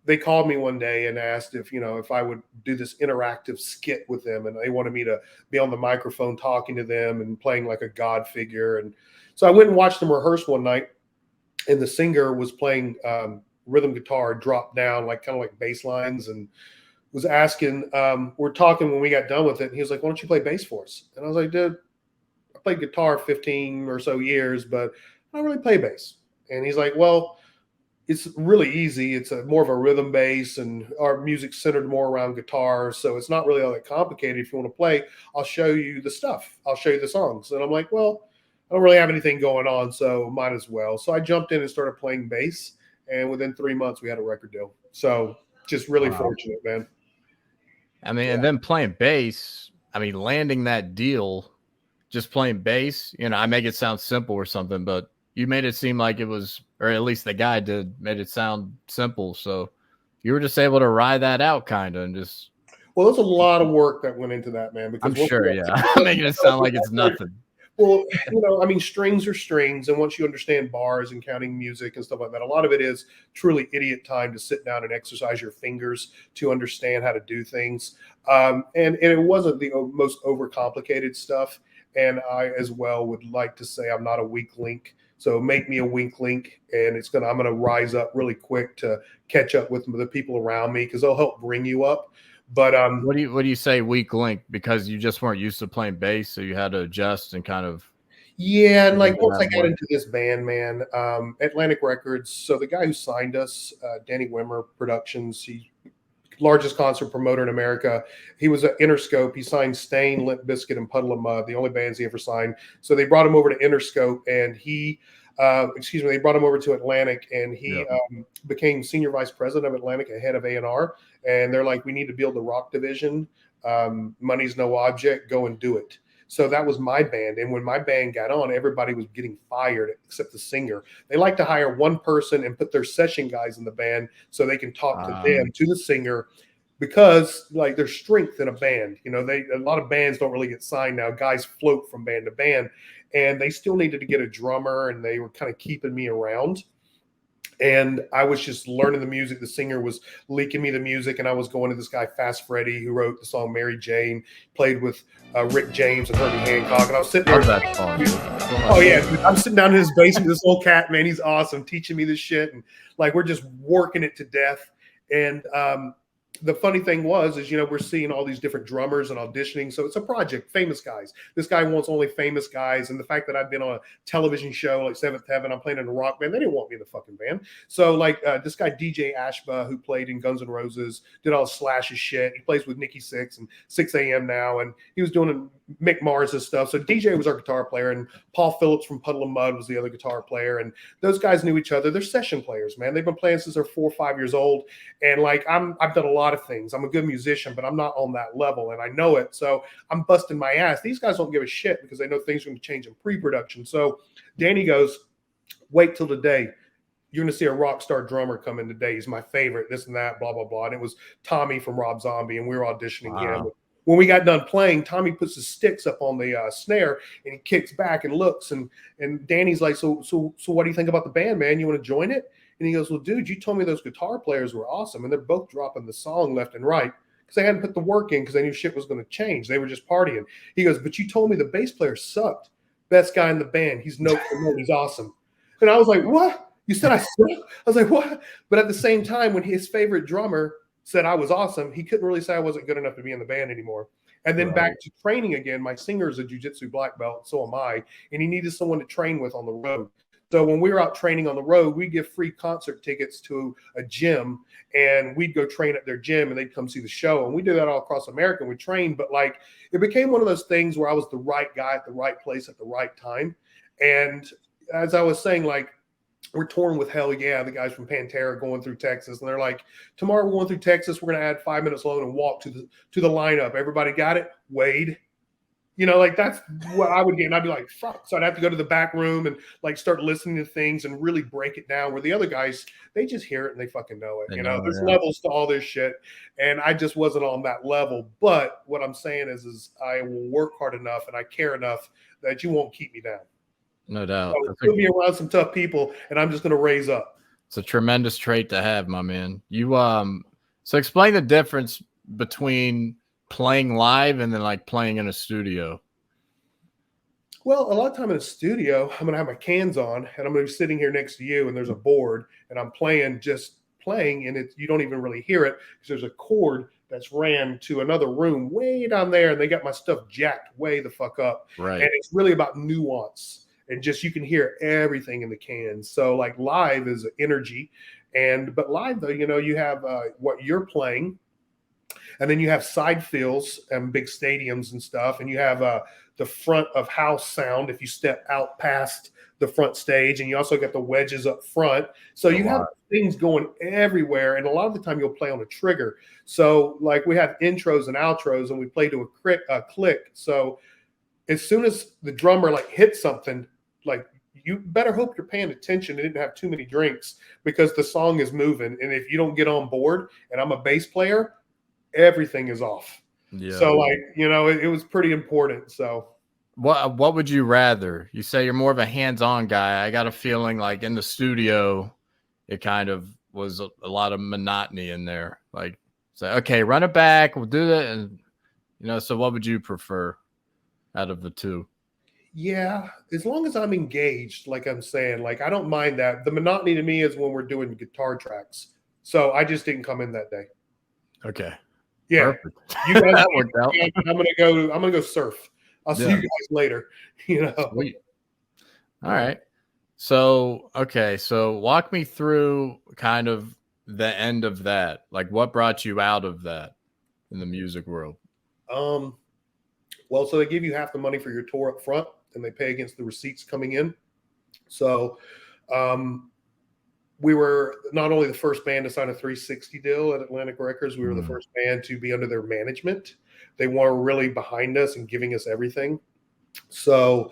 they called me one day and asked if, you know, if I would do this interactive skit with them. And they wanted me to be on the microphone talking to them and playing like a God figure. And so I went and watched them rehearse one night, and the singer was playing rhythm guitar, dropped down, like kind of like bass lines, and was asking, we're talking when we got done with it. And he was like, why don't you play bass for us? And I was like, dude, I played guitar 15 or so years, but I don't really play bass. And he's like, well, it's really easy. It's more of a rhythm bass, and our music's centered more around guitar. So it's not really all that complicated. If you want to play, I'll show you the stuff. I'll show you the songs. And I'm like, well, I don't really have anything going on, so might as well. So I jumped in and started playing bass. And within 3 months, we had a record deal. So just really fortunate, man. I mean, and then playing bass, I mean, landing that deal, just playing bass, you know, I make it sound simple or something, but you made it seem like it was, or at least the guy did, made it sound simple. So you were just able to ride that out kind of and just. Well, there's a lot of work that went into that, man. Because I'm sure, yeah. I'm making it sound like it's nothing. Well, you know, I mean, strings are strings. And once you understand bars and counting music and stuff like that, a lot of it is truly idiot time to sit down and exercise your fingers to understand how to do things. And it wasn't the most overcomplicated stuff. And I, as well, would like to say I'm not a weak link. So make me a weak link, and I'm going to rise up really quick to catch up with the people around me, because they'll help bring you up. But what do you say weak link? Because you just weren't used to playing bass, so you had to adjust and kind of. Yeah, and like once I got into this band, man, Atlantic Records. So the guy who signed us, Danny Wimmer Productions, he's largest concert promoter in America. He was at Interscope. He signed Stain, Limp Bizkit, and Puddle of Mudd, the only bands he ever signed. So they brought him over to Interscope, and they brought him over to Atlantic, and he became senior vice president of Atlantic, head of A&R. And they're like, we need to build the rock division. Money's no object. Go and do it. So that was my band. And when my band got on, everybody was getting fired except the singer. They like to hire one person and put their session guys in the band so they can talk to them, to the singer, because like there's strength in a band. You know, a lot of bands don't really get signed now. Guys float from band to band, and they still needed to get a drummer, and they were kind of keeping me around. And I was just learning the music. The singer was leaking me the music, and I was going to this guy, Fast Freddie, who wrote the song Mary Jane, played with Rick James and Herbie Hancock. And I was sitting there. That song. Oh, yeah. I'm sitting down in his basement. This old cat, man, he's awesome, teaching me this shit. And like, we're just working it to death. And the funny thing was, is, we're seeing all these different drummers and auditioning. So it's a project, famous guys. This guy wants only famous guys. And the fact that I've been on a television show like Seventh Heaven, I'm playing in a rock band. They didn't want me in the fucking band. So like this guy, DJ Ashba, who played in Guns N' Roses, did all Slash's shit. He plays with Nikki Sixx and 6 a.m. now. And he was doing Mick Mars' stuff. So DJ was our guitar player. And Paul Phillips from Puddle of Mud was the other guitar player. And those guys knew each other. They're session players, man. They've been playing since they're 4 or 5 years old. And like I've done a lot of things. I'm a good musician, but I'm not on that level, and I know it. So I'm busting my ass. These guys don't give a shit because they know things are going to change in pre-production. So Danny goes, wait till today. You're going to see a rock star drummer come in today. He's my favorite, this and that, blah, blah, blah. And it was Tommy from Rob Zombie, and we were auditioning him. When we got done playing, Tommy puts his sticks up on the snare, and he kicks back and looks. And Danny's like, so what do you think about the band, man? You want to join it? And he goes, well, dude, you told me those guitar players were awesome, and they're both dropping the song left and right because they hadn't put the work in because they knew shit was going to change. They were just partying. He goes, but you told me the bass player sucked. Best guy in the band. He's note for note. He's awesome. And I was like, what? You said I suck? I was like, what? But at the same time, when his favorite drummer said I was awesome, he couldn't really say I wasn't good enough to be in the band anymore. And then back to training again. My singer is a jiu-jitsu black belt, so am I. And he needed someone to train with on the road. So when we were out training on the road, we give free concert tickets to a gym, and we'd go train at their gym, and they'd come see the show. And we do that all across America. We trained, but like it became one of those things where I was the right guy at the right place at the right time. And as I was saying, like, we're touring with Hell Yeah, the guys from Pantera going through Texas, and they're like, tomorrow we're going through Texas. We're going to add 5 minutes alone and walk to the lineup. Everybody got it? Wade. Like that's what I would get. And I'd be like, fuck. So I'd have to go to the back room and like start listening to things and really break it down, where the other guys, they just hear it and they fucking know it. There's levels to all this shit. And I just wasn't on that level. But what I'm saying is I will work hard enough and I care enough that you won't keep me down. No doubt. So put me around some tough people and I'm just going to raise up. It's a tremendous trait to have, my man. You so explain the difference between playing live and then like playing in a studio. Well, a lot of time in a studio, I'm going to have my cans on and I'm going to be sitting here next to you and there's a board and I'm playing and you don't even really hear it because there's a cord that's ran to another room way down there and they got my stuff jacked way the fuck up. Right. And it's really about nuance and just you can hear everything in the cans. So like live is energy. But live though, you have what you're playing. And then you have side fills and big stadiums and stuff. And you have the front of house sound if you step out past the front stage. And you also got the wedges up front. So you have things going everywhere. And a lot of the time you'll play on a trigger. So like we have intros and outros and we play to a click. So as soon as the drummer like hits something, like you better hope you're paying attention and didn't have too many drinks because the song is moving. And if you don't get on board and I'm a bass player, everything is off. Yeah. So like, it was pretty important. So what would you rather? You say you're more of a hands-on guy. I got a feeling like in the studio, it kind of was a lot of monotony in there. Like say, okay, run it back. We'll do that. And so what would you prefer out of the two? Yeah. As long as I'm engaged, like I'm saying, like, I don't mind that. The monotony to me is when we're doing guitar tracks. So I just didn't come in that day. Okay. Yeah, you guys that worked out. I'm gonna go surf. I'll see you guys later. Sweet. All right. So walk me through kind of the end of that. Like, what brought you out of that in the music world? Well, so they give you half the money for your tour up front, and they pay against the receipts coming in. So, we were not only the first band to sign a 360 deal at Atlantic Records, we were the first band to be under their management. They were really behind us and giving us everything. So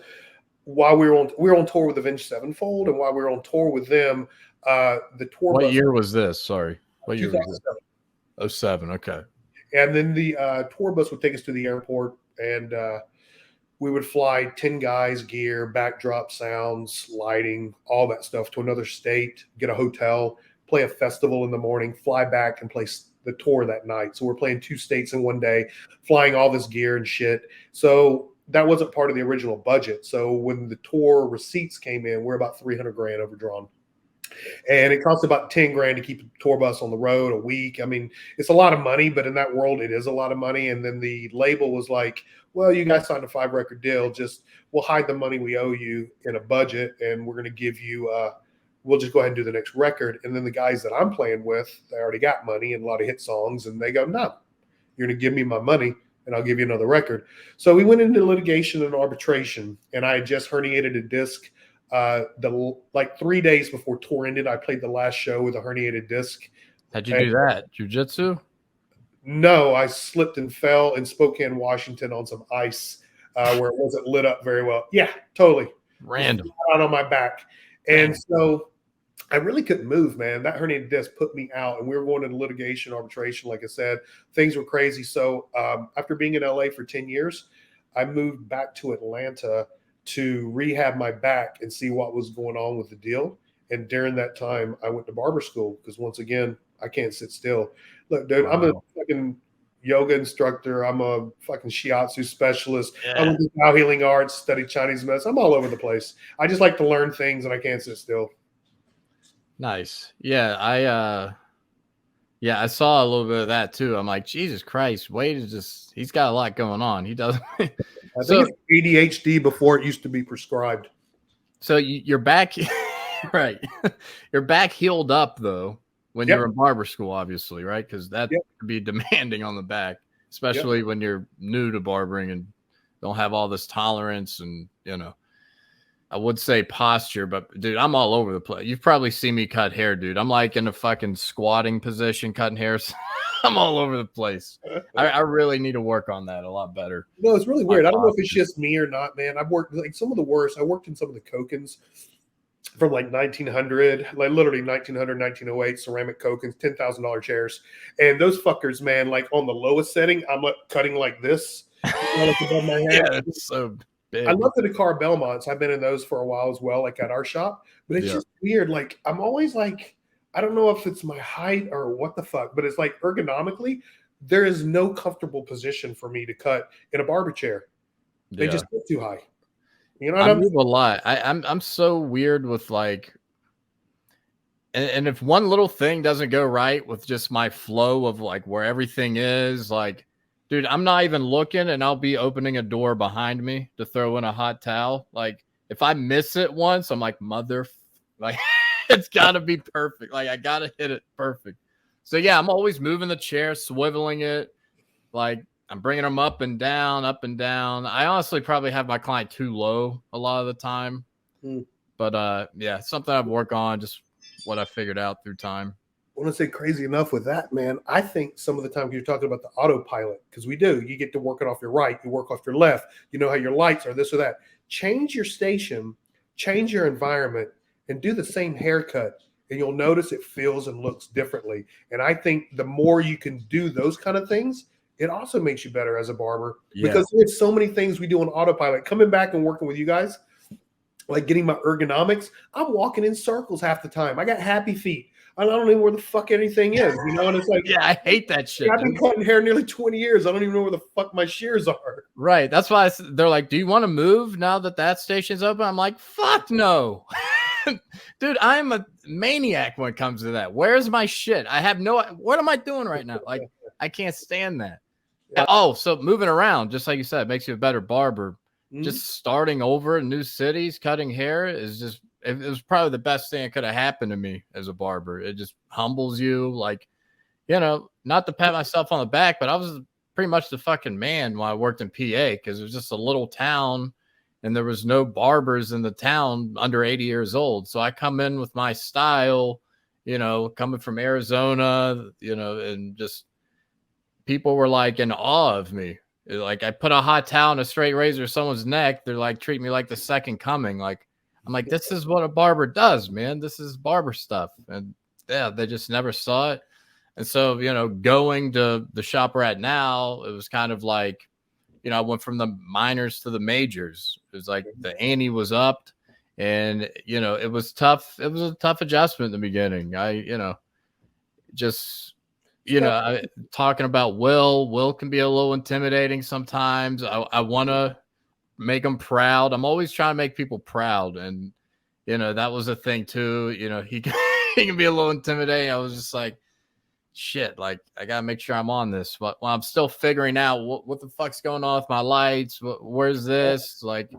while we were on tour with Avenged Sevenfold, and while we were on tour with them, the tour. What year was this? Sorry. What year was it? 07. Okay. And then the tour bus would take us to the airport, and we would fly 10 guys, gear, backdrop sounds, lighting, all that stuff to another state, get a hotel, play a festival in the morning, fly back and play the tour that night. So we're playing 2 states in one day, flying all this gear and shit. So that wasn't part of the original budget. So when the tour receipts came in, we're about $300,000 overdrawn. And it costs about 10 grand to keep a tour bus on the road a week. I mean, it's a lot of money, but in that world, it is a lot of money. And then the label was like, well, you guys signed a 5-record deal. Just we'll hide the money we owe you in a budget, and we're going to give you we'll just go ahead and do the next record. And then the guys that I'm playing with, they already got money and a lot of hit songs. And they go, no, you're going to give me my money and I'll give you another record. So we went into litigation and arbitration, and I had just herniated a disc. Like 3 days before tour ended, I played the last show with a herniated disc. How'd you do that? Jiu-jitsu? No, I slipped and fell in Spokane, Washington on some ice where it wasn't lit up very well. Yeah, totally. Random. Out on my back. And so I really couldn't move, man. That herniated disc put me out, and we were going into litigation, arbitration. Like I said, things were crazy. So after being in LA for 10 years, I moved back to Atlanta to rehab my back and see what was going on with the deal. And during that time, I went to barber school because, once again, I can't sit still. Look, dude, I'm a fucking yoga instructor. I'm a fucking shiatsu specialist. I went to Tao Healing Arts, studied Chinese medicine. I'm all over the place. I just like to learn things, and I can't sit still. Nice. Yeah, I saw a little bit of that too. I'm like, Jesus Christ, Wade is just, he's got a lot going on. He doesn't. I think it's ADHD before it used to be prescribed. So your back, right. Your back healed up though when you were in barber school, obviously, right? Because that could be demanding on the back, especially when you're new to barbering and don't have all this tolerance and, I would say posture, but dude, I'm all over the place. You've probably seen me cut hair, dude. I'm like in a fucking squatting position, cutting hair. I'm all over the place. I really need to work on that a lot better. No, it's really weird. I don't know if it's just me or not, man. I've worked like some of the worst. I worked in some of the Kokens from like 1900, like literally 1900, 1908, ceramic Kokens, $10,000 chairs. And those fuckers, man, like on the lowest setting, I'm like cutting like this. Like above my head. Yeah, it's so big. I love the Dakar Belmonts. I've been in those for a while as well, like at our shop. But it's just weird. Like I'm always like, I don't know if it's my height or what the fuck, but it's like ergonomically, there is no comfortable position for me to cut in a barber chair. They just get too high. You know what I move a lot. I'm so weird with like, and if one little thing doesn't go right with just my flow of like where everything is, like, dude, I'm not even looking and I'll be opening a door behind me to throw in a hot towel. Like if I miss it once, I'm like, like it's gotta be perfect. Like I gotta hit it perfect. So yeah, I'm always moving the chair, swiveling it. Like I'm bringing them up and down, up and down. I honestly probably have my client too low a lot of the time. But yeah, something I've worked on, just what I figured out through time. I want to say crazy enough with that, man. I think some of the time you're talking about the autopilot, because we do. You get to work it off your right, you work off your left. You know how your lights are, this or that. Change your station, change your environment, and do the same haircut, and you'll notice it feels and looks differently. And I think the more you can do those kind of things, it also makes you better as a barber because there's so many things we do on autopilot. Coming back and working with you guys, like getting my ergonomics, I'm walking in circles half the time. I got happy feet. I don't even know where the fuck anything is, you know? And it's like, yeah, I hate that shit. I've been cutting hair nearly 20 years. I don't even know where the fuck my shears are. Right. That's why they're like, do you want to move now that station's open? I'm like, fuck no. Dude, I'm a maniac when it comes to that. Where's my shit? I have what am I doing right now? Like, I can't stand that. Yeah. Oh, so moving around, just like you said, makes you a better barber. Just starting over in new cities, cutting hair is just, it was probably the best thing that could have happened to me as a barber. It just humbles you. Like, not to pat myself on the back, but I was pretty much the fucking man when I worked in PA because it was just a little town and there was no barbers in the town under 80 years old. So I come in with my style, coming from Arizona, and just people were like in awe of me. Like I put a hot towel and a straight razor to someone's neck. They're like, treat me like the second coming. Like, I'm like, this is what a barber does, man. This is barber stuff. And yeah, they just never saw it. And so, going to the shop we're at now, it was kind of like, I went from the minors to the majors. It was like the ante was upped and, it was tough. It was a tough adjustment in the beginning. Talking about Will can be a little intimidating sometimes. I want to make them proud. I'm always trying to make people proud. And, that was a thing too. He he can be a little intimidating. I was just like, shit, like I gotta make sure I'm on this, but I'm still figuring out what the fuck's going on with my lights. Where's this? Like,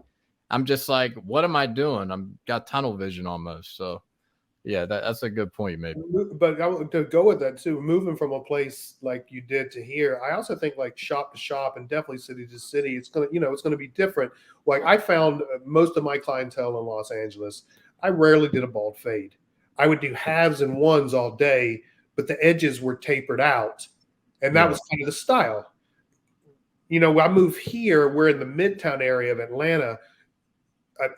I'm just like, what am I doing? I'm got tunnel vision almost. So yeah, that's a good point, maybe. But to go with that too, moving from a place like you did to here, I also think like shop to shop and definitely city to city, it's gonna be different. Like I found most of my clientele in Los Angeles, I rarely did a bald fade. I would do halves and ones all day, but the edges were tapered out, and that was kind of the style. I moved here. We're in the Midtown area of Atlanta.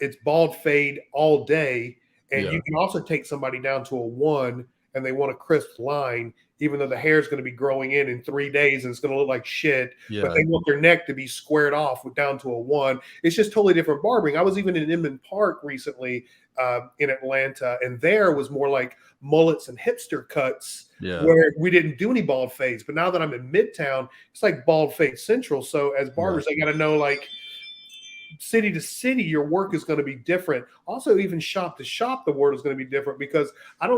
It's bald fade all day. And you can also take somebody down to a one and they want a crisp line, even though the hair is going to be growing in 3 days and it's going to look like shit. Yeah. But they want their neck to be squared off down to a one. It's just totally different barbering. I was even in Inman Park recently in Atlanta, and there was more like mullets and hipster cuts where we didn't do any bald fades. But now that I'm in Midtown, it's like bald fade central. So as barbers, I got to know like city to city, your work is going to be different. Also, even shop to shop, the word is going to be different because I'm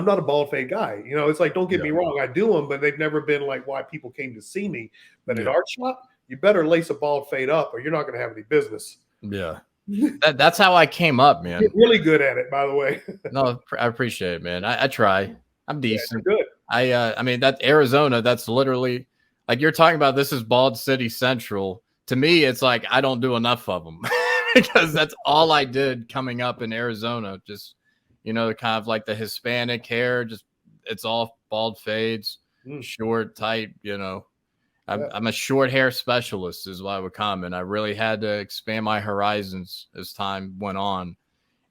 not a bald fade guy. It's like, don't get me wrong, I do them, but they've never been like why people came to see me. But in our shop, you better lace a bald fade up or you're not going to have any business. Yeah. That's how I came up, man. You're really good at it, by the way. No, I appreciate it, man. I try. I'm decent. Yeah, good. I mean, that Arizona, that's literally like you're talking about. This is Bald City Central. To me, it's like I don't do enough of them because that's all I did coming up in Arizona. Just, kind of like the Hispanic hair, just it's all bald fades, short, tight, I'm a short hair specialist is what I would comment. I really had to expand my horizons as time went on.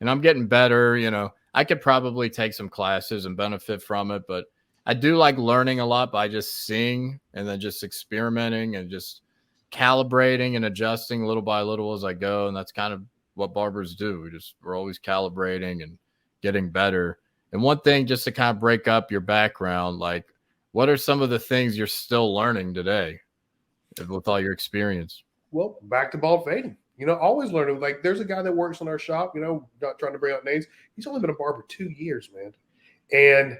And I'm getting better. I could probably take some classes and benefit from it, but I do like learning a lot by just seeing and then just experimenting and just calibrating and adjusting little by little as I go. And that's kind of what barbers do. We're always calibrating and getting better. And one thing, just to kind of break up your background, like what are some of the things you're still learning today with all your experience? Well, back to bald fading. Always learning. Like there's a guy that works in our shop, not trying to bring out names. He's only been a barber 2 years, man. And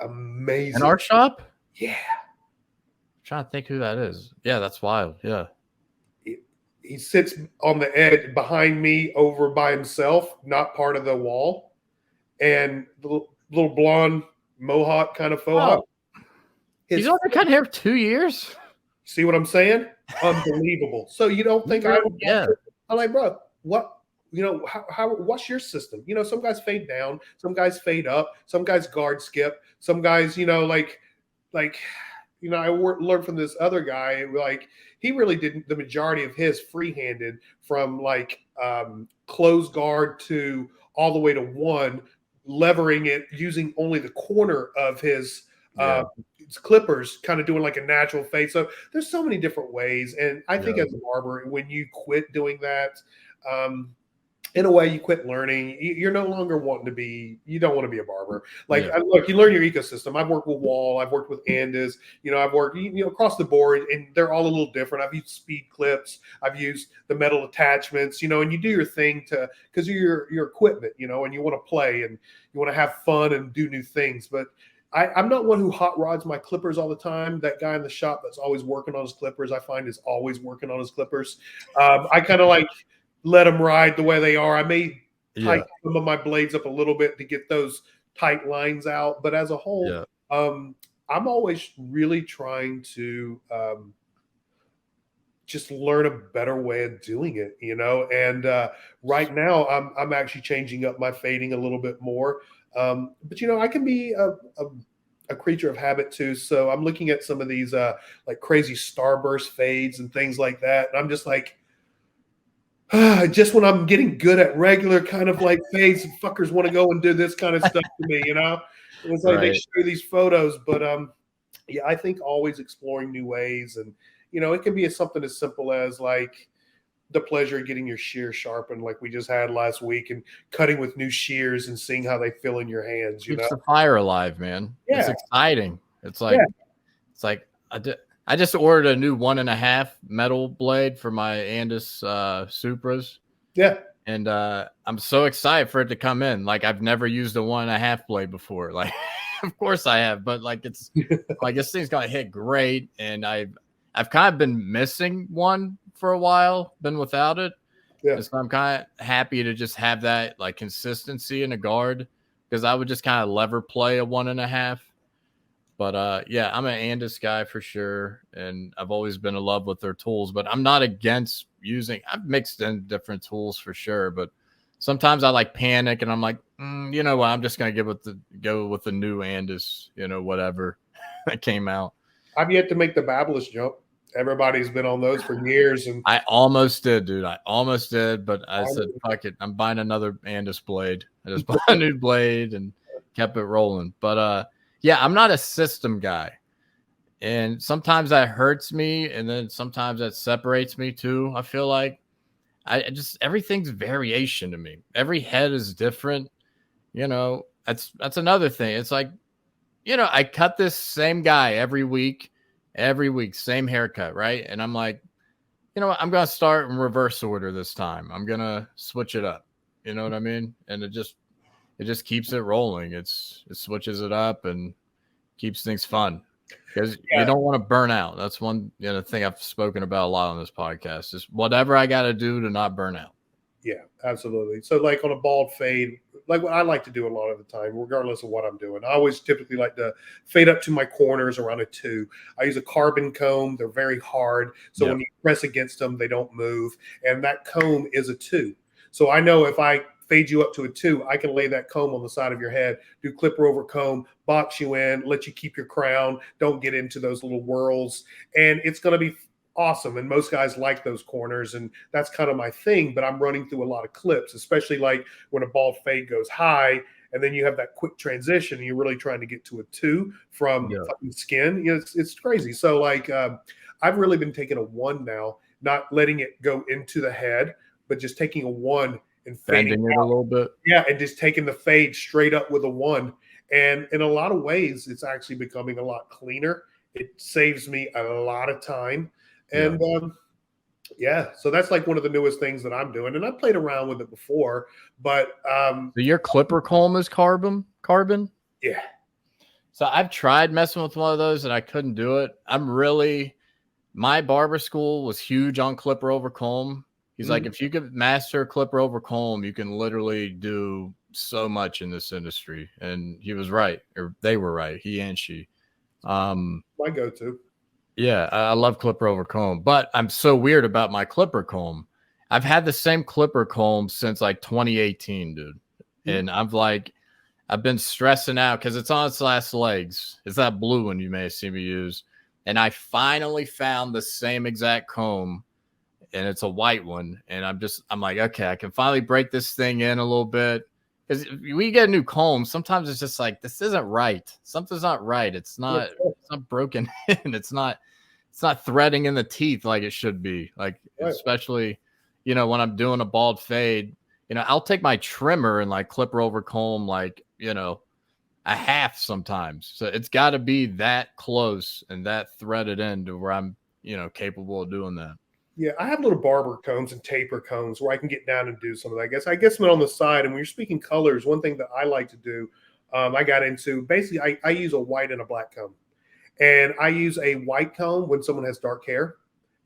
amazing. In our shop? Yeah. I'm trying to think who that is. Yeah, that's wild. Yeah. He sits on the edge behind me over by himself, not part of the wall. And the little blonde mohawk kind of faux hawk. He's only cut hair 2 years? See what I'm saying? Unbelievable. So you don't think I'm like, bro, what? How? What's your system? Some guys fade down, some guys fade up, some guys guard skip, some guys, I learned from this other guy, like he really did the majority of his free-handed from like close guard to all the way to one, levering it using only the corner of his clippers, kind of doing like a natural fade. So there's so many different ways. And I think as a barber, when you quit doing that, in a way, you quit learning. You're no longer you don't want to be a barber. Like, look, you learn your ecosystem. I've worked with Wall. I've worked with Andis. I've worked, across the board, and they're all a little different. I've used speed clips. I've used the metal attachments, and you do your thing because of your equipment, and you want to play and you want to have fun and do new things. But I'm not one who hot rods my clippers all the time. That guy in the shop that's always working on his clippers, I find is always working on his clippers. I kind of like let them ride the way they are. I may tighten some of my blades up a little bit to get those tight lines out. But as a whole, I'm always really trying to just learn a better way of doing it, And right now, I'm actually changing up my fading a little bit more. But I can be a creature of habit too. So I'm looking at some of these like crazy starburst fades and things like that. And I'm just like, just when I'm getting good at regular kind of like fades, fuckers want to go and do this kind of stuff to me, It's like they show you these photos, but I think always exploring new ways, and it can be something as simple as like the pleasure of getting your shears sharpened, like we just had last week, and cutting with new shears and seeing how they feel in your hands. Keeps the fire alive, man. Yeah. It's exciting. It's like I just ordered a new 1.5 metal blade for my Andis Supras. Yeah. And I'm so excited for it to come in. Like, I've never used a 1.5 blade before. Like, of course I have, but like, it's like, this thing's gonna hit great. And I've kind of been missing one for a while, been without it. Yeah. So I'm kind of happy to just have that like consistency in a guard, because I would just kind of lever play a 1.5. But yeah, I'm an Andis guy for sure, and I've always been in love with their tools. But I'm not against using. I've mixed in different tools for sure, but sometimes I like panic, and I'm like, you know what? I'm just gonna go with the new Andis, whatever that came out. I've yet to make the Babelous jump. Everybody's been on those for years, and I almost did, dude. I almost did, but I said, fuck it. I'm buying another Andis blade. I just bought a new blade and kept it rolling. But yeah, I'm not a system guy. And sometimes that hurts me, and then sometimes that separates me too. I feel like everything's variation to me. Every head is different. That's another thing. It's like, I cut this same guy every week, same haircut, right? And I'm like, I'm going to start in reverse order this time. I'm going to switch it up. You know what I mean? And it just keeps it rolling. It switches it up and keeps things fun, because you don't want to burn out. That's one thing I've spoken about a lot on this podcast, is whatever I got to do to not burn out. Yeah, absolutely. So like on a bald fade, like what I like to do a lot of the time, regardless of what I'm doing, I always typically like to fade up to my corners around a 2. I use a carbon comb. They're very hard. So when you press against them, they don't move. And that comb is a 2. So I know if I fade you up to a 2, I can lay that comb on the side of your head, do clipper over comb, box you in, let you keep your crown, don't get into those little whirls. And it's going to be awesome. And most guys like those corners, and that's kind of my thing. But I'm running through a lot of clips, especially like when a bald fade goes high and then you have that quick transition and you're really trying to get to a 2 from fucking skin. It's crazy. So like I've really been taking a 1 now, not letting it go into the head, but just taking a 1 and fading it a little bit. Yeah, and just taking the fade straight up with a 1. And in a lot of ways, it's actually becoming a lot cleaner. It saves me a lot of time. And so that's like one of the newest things that I'm doing. And I played around with it before, but so your clipper comb is carbon? Yeah. So I've tried messing with one of those and I couldn't do it. My barber school was huge on clipper over comb. He's like, if you could master clipper over comb, you can literally do so much in this industry. And he was right, or they were right, he and she. My go-to. Yeah, I love clipper over comb, but I'm so weird about my clipper comb. I've had the same clipper comb since like 2018, dude. And I've been stressing out because it's on its last legs. It's that blue one you may have seen me use. And I finally found the same exact comb, and it's a white one. And I'm like, okay, I can finally break this thing in a little bit. Because we get a new comb, sometimes it's just like, this isn't right. Something's not right. It's not broken in. It's not threading in the teeth like it should be. Like, especially, when I'm doing a bald fade, I'll take my trimmer and like clipper over comb, like, a half sometimes. So it's got to be that close and that threaded in to where I'm, capable of doing that. Yeah, I have little barber combs and taper combs where I can get down and do some of that. I guess I'm on the side. And when you're speaking colors, one thing that I like to do, I got into, basically I use a white and a black comb. And I use a white comb when someone has dark hair,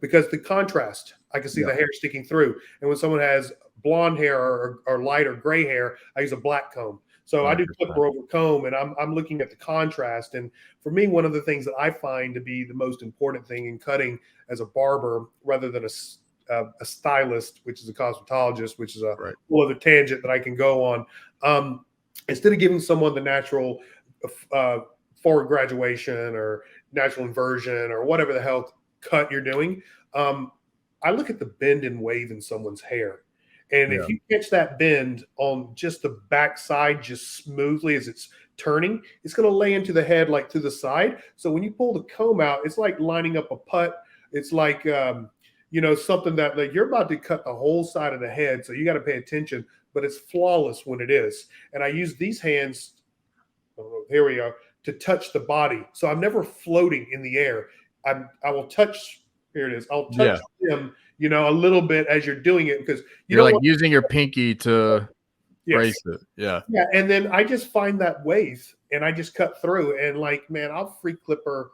because the contrast, I can see the hair sticking through. And when someone has blonde hair or light or gray hair, I use a black comb. So 100%. I do clipper over comb, and I'm looking at the contrast. And for me, one of the things that I find to be the most important thing in cutting as a barber, rather than a stylist, which is a cosmetologist, which is a whole other tangent that I can go on, instead of giving someone the natural forward graduation or natural inversion or whatever the hell cut you're doing, I look at the bend and wave in someone's hair. And if you catch that bend on just the back side, just smoothly as it's turning, it's going to lay into the head like to the side. So when you pull the comb out, it's like lining up a putt. It's like, something that like you're about to cut the whole side of the head. So you got to pay attention, but it's flawless when it is. And I use these hands, here we are, to touch the body. So I'm never floating in the air. I will touch Here it is. I'll touch Yeah. them, you know, a little bit as you're doing it because you're like using your pinky to yes. brace it. Yeah. Yeah. And then I just find that waist and I just cut through and like, man, I'll free clipper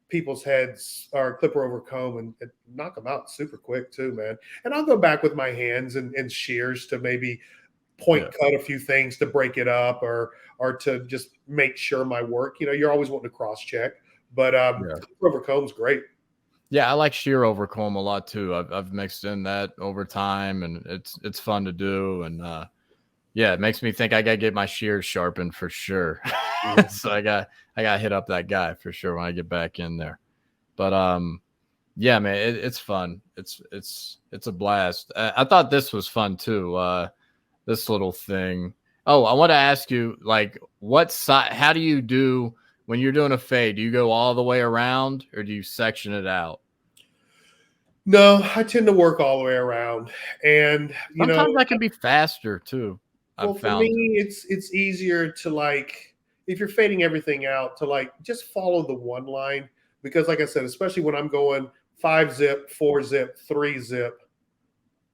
people's heads or clipper over comb and knock them out super quick too, man. And I'll go back with my hands and shears to maybe point cut a few things to break it up or to just make sure my work, you know, you're always wanting to cross check, but clipper over comb's great. Yeah, I like shear over comb a lot too. I've mixed in that over time, and it's fun to do. And yeah, it makes me think I gotta get my shears sharpened for sure. So I got hit up that guy for sure when I get back in there. But yeah, man, it's fun. It's a blast. I thought this was fun too. This little thing. Oh, I want to ask you, like, what side? How do you do when you're doing a fade? Do you go all the way around, or do you section it out? No, I tend to work all the way around, and sometimes that can be faster too. Well, for me, it's easier to like if you're fading everything out to like just follow the one line because, like I said, especially when I'm going 5 zip, 4 zip, 3 zip,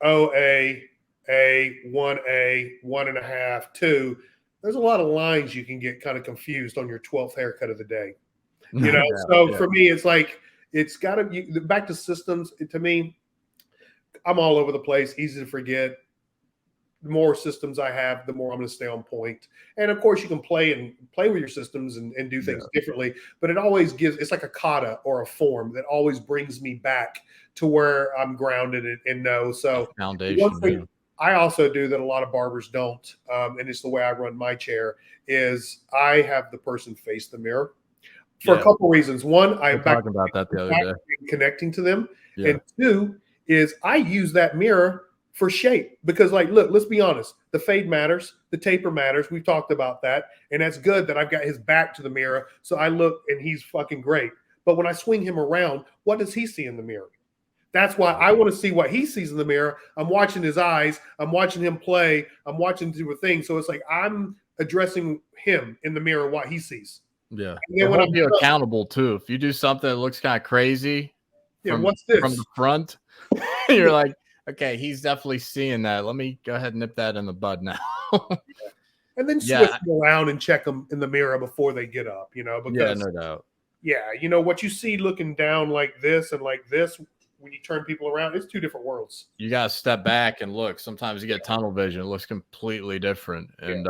OA, A, 1A, 1.5, 2. There's a lot of lines you can get kind of confused on your 12th haircut of the day. You know, for me, it's like. It's got to back to systems. To me, I'm all over the place, easy to forget. The more systems I have, the more I'm going to stay on point. And of course, you can play with your systems and do things differently. But it always it's like a kata or a form that always brings me back to where I'm grounded and know. So foundation. One thing I also do that a lot of barbers don't, and it's the way I run my chair, is I have the person face the mirror. For a couple reasons. One, I'm talking about that the other day. Connecting to them. Yeah. And two is I use that mirror for shape because, like, look, let's be honest. The fade matters. The taper matters. We've talked about that. And that's good that I've got his back to the mirror. So I look and he's fucking great. But when I swing him around, what does he see in the mirror? That's why I want to see what he sees in the mirror. I'm watching his eyes. I'm watching him play. I'm watching do a thing. So it's like I'm addressing him in the mirror, what he sees. Yeah, it hold you accountable too. If you do something that looks kind of crazy, what's this from the front? You're like, okay, he's definitely seeing that. Let me go ahead and nip that in the bud now. And then switch them around and check them in the mirror before they get up. You know, because no doubt. Yeah, you know what you see looking down like this and like this when you turn people around, it's two different worlds. You gotta step back and look. Sometimes you get tunnel vision; it looks completely different, and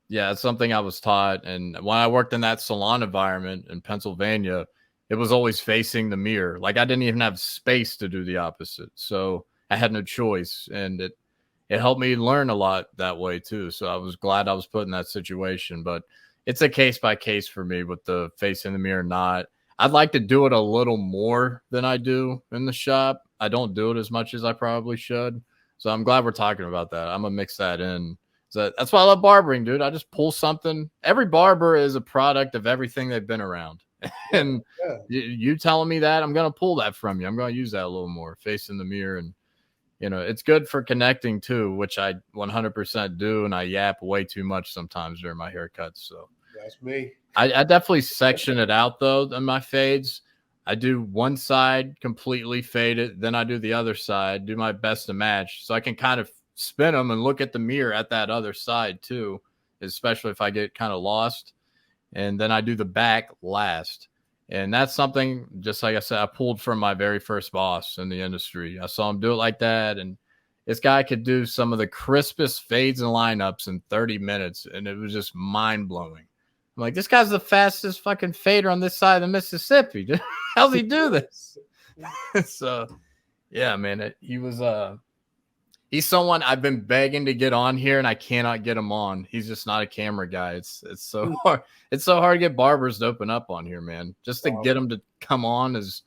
yeah, it's something I was taught. And when I worked in that salon environment in Pennsylvania, it was always facing the mirror. Like I didn't even have space to do the opposite. So I had no choice. And it helped me learn a lot that way too. So I was glad I was put in that situation. But it's a case by case for me with the facing the mirror not. I'd like to do it a little more than I do in the shop. I don't do it as much as I probably should. So I'm glad we're talking about that. I'm going to mix that in. So that's why I love barbering, dude. I just pull something. Every barber is a product of everything they've been around. And you telling me that, I'm going to pull that from you. I'm going to use that a little more, facing the mirror. And, you know, it's good for connecting too, which I 100% do. And I yap way too much sometimes during my haircuts. So that's me. I definitely section it out, though, in my fades. I do one side completely fade it. Then I do the other side, do my best to match. So I can kind of spin them and look at the mirror at that other side too, especially if I get kind of lost. And then I do the back last. And that's something, just like I said, I pulled from my very first boss in the industry. I saw him do it like that. And this guy could do some of the crispest fades and lineups in 30 minutes. And it was just mind blowing. I'm like, this guy's the fastest fucking fader on this side of the Mississippi. How's he do this? So yeah, man, he was, he's someone I've been begging to get on here, and I cannot get him on. He's just not a camera guy. It's so hard. It's so hard to get barbers to open up on here, man. Just to get them to come on is,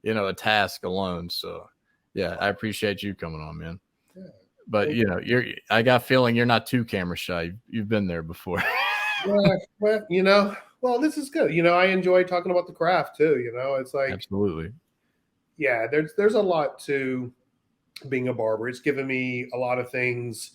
you know, a task alone. So, yeah, I appreciate you coming on, man. Yeah. But you know, I got a feeling you're not too camera shy. You've been there before. Well, you know, this is good. You know, I enjoy talking about the craft too. You know, it's like absolutely. Yeah, there's a lot to being a barber. It's given me a lot of things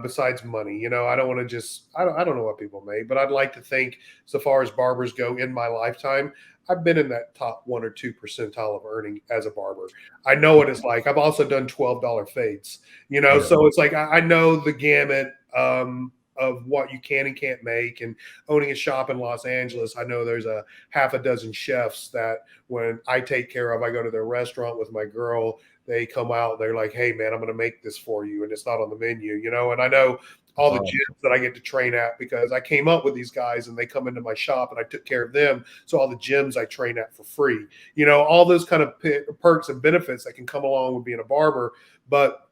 besides money. You know, I don't want to just, I don't know what people make, but I'd like to think, so far as barbers go in my lifetime, I've been in that top 1 or 2 percentile of earning as a barber. I know what it's like. I've also done $12 fades, you know, so it's like I know the gamut of what you can and can't make. And owning a shop in Los Angeles, I know there's a half a dozen chefs that when I take care of, I go to their restaurant with my girl, they come out, they're like, hey man, I'm going to make this for you. And it's not on the menu, you know? And I know all the gyms that I get to train at because I came up with these guys and they come into my shop and I took care of them. So all the gyms I train at for free, you know, all those kind of perks and benefits that can come along with being a barber. But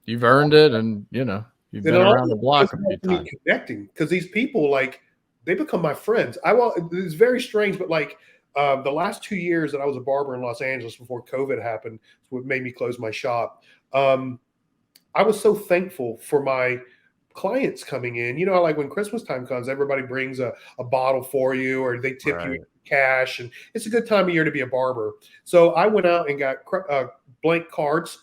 you've earned it, and you know, you've been around the block a few times. Connecting, because these people, like, they become my friends. It's very strange, but like the last 2 years that I was a barber in Los Angeles before COVID happened, it's what made me close my shop. I was so thankful for my clients coming in. You know, like when Christmas time comes, everybody brings a bottle for you, or they tip you cash, and it's a good time of year to be a barber. So I went out and got blank cards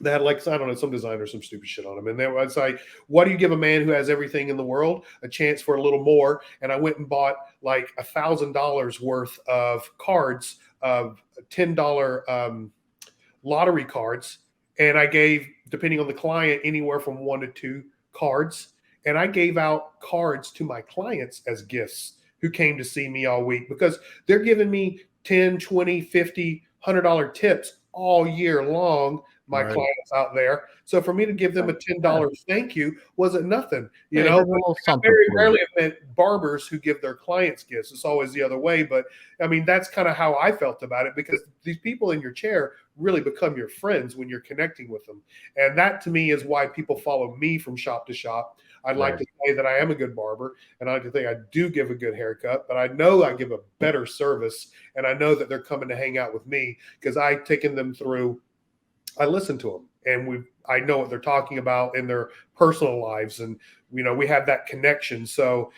that had, like, I don't know, some designer, some stupid shit on them. And then I was like, what do you give a man who has everything in the world? A chance for a little more. And I went and bought like $1,000 worth of cards, of $10 lottery cards. And I gave, depending on the client, anywhere from 1 to 2 cards. And I gave out cards to my clients as gifts who came to see me all week, because they're giving me 10, 20, 50, $100 tips all year long, my clients out there. So for me to give them a $10 thank you wasn't nothing, you know. I very rarely have met barbers who give their clients gifts. It's always the other way. But I mean, that's kind of how I felt about it, because these people in your chair really become your friends when you're connecting with them. And that to me is why people follow me from shop to shop. I'd like to say that I am a good barber, and I like to think I do give a good haircut, but I know I give a better service, and I know that they're coming to hang out with me because I've taken them through. I listen to them, and I know what they're talking about in their personal lives, and you know, we have that connection. So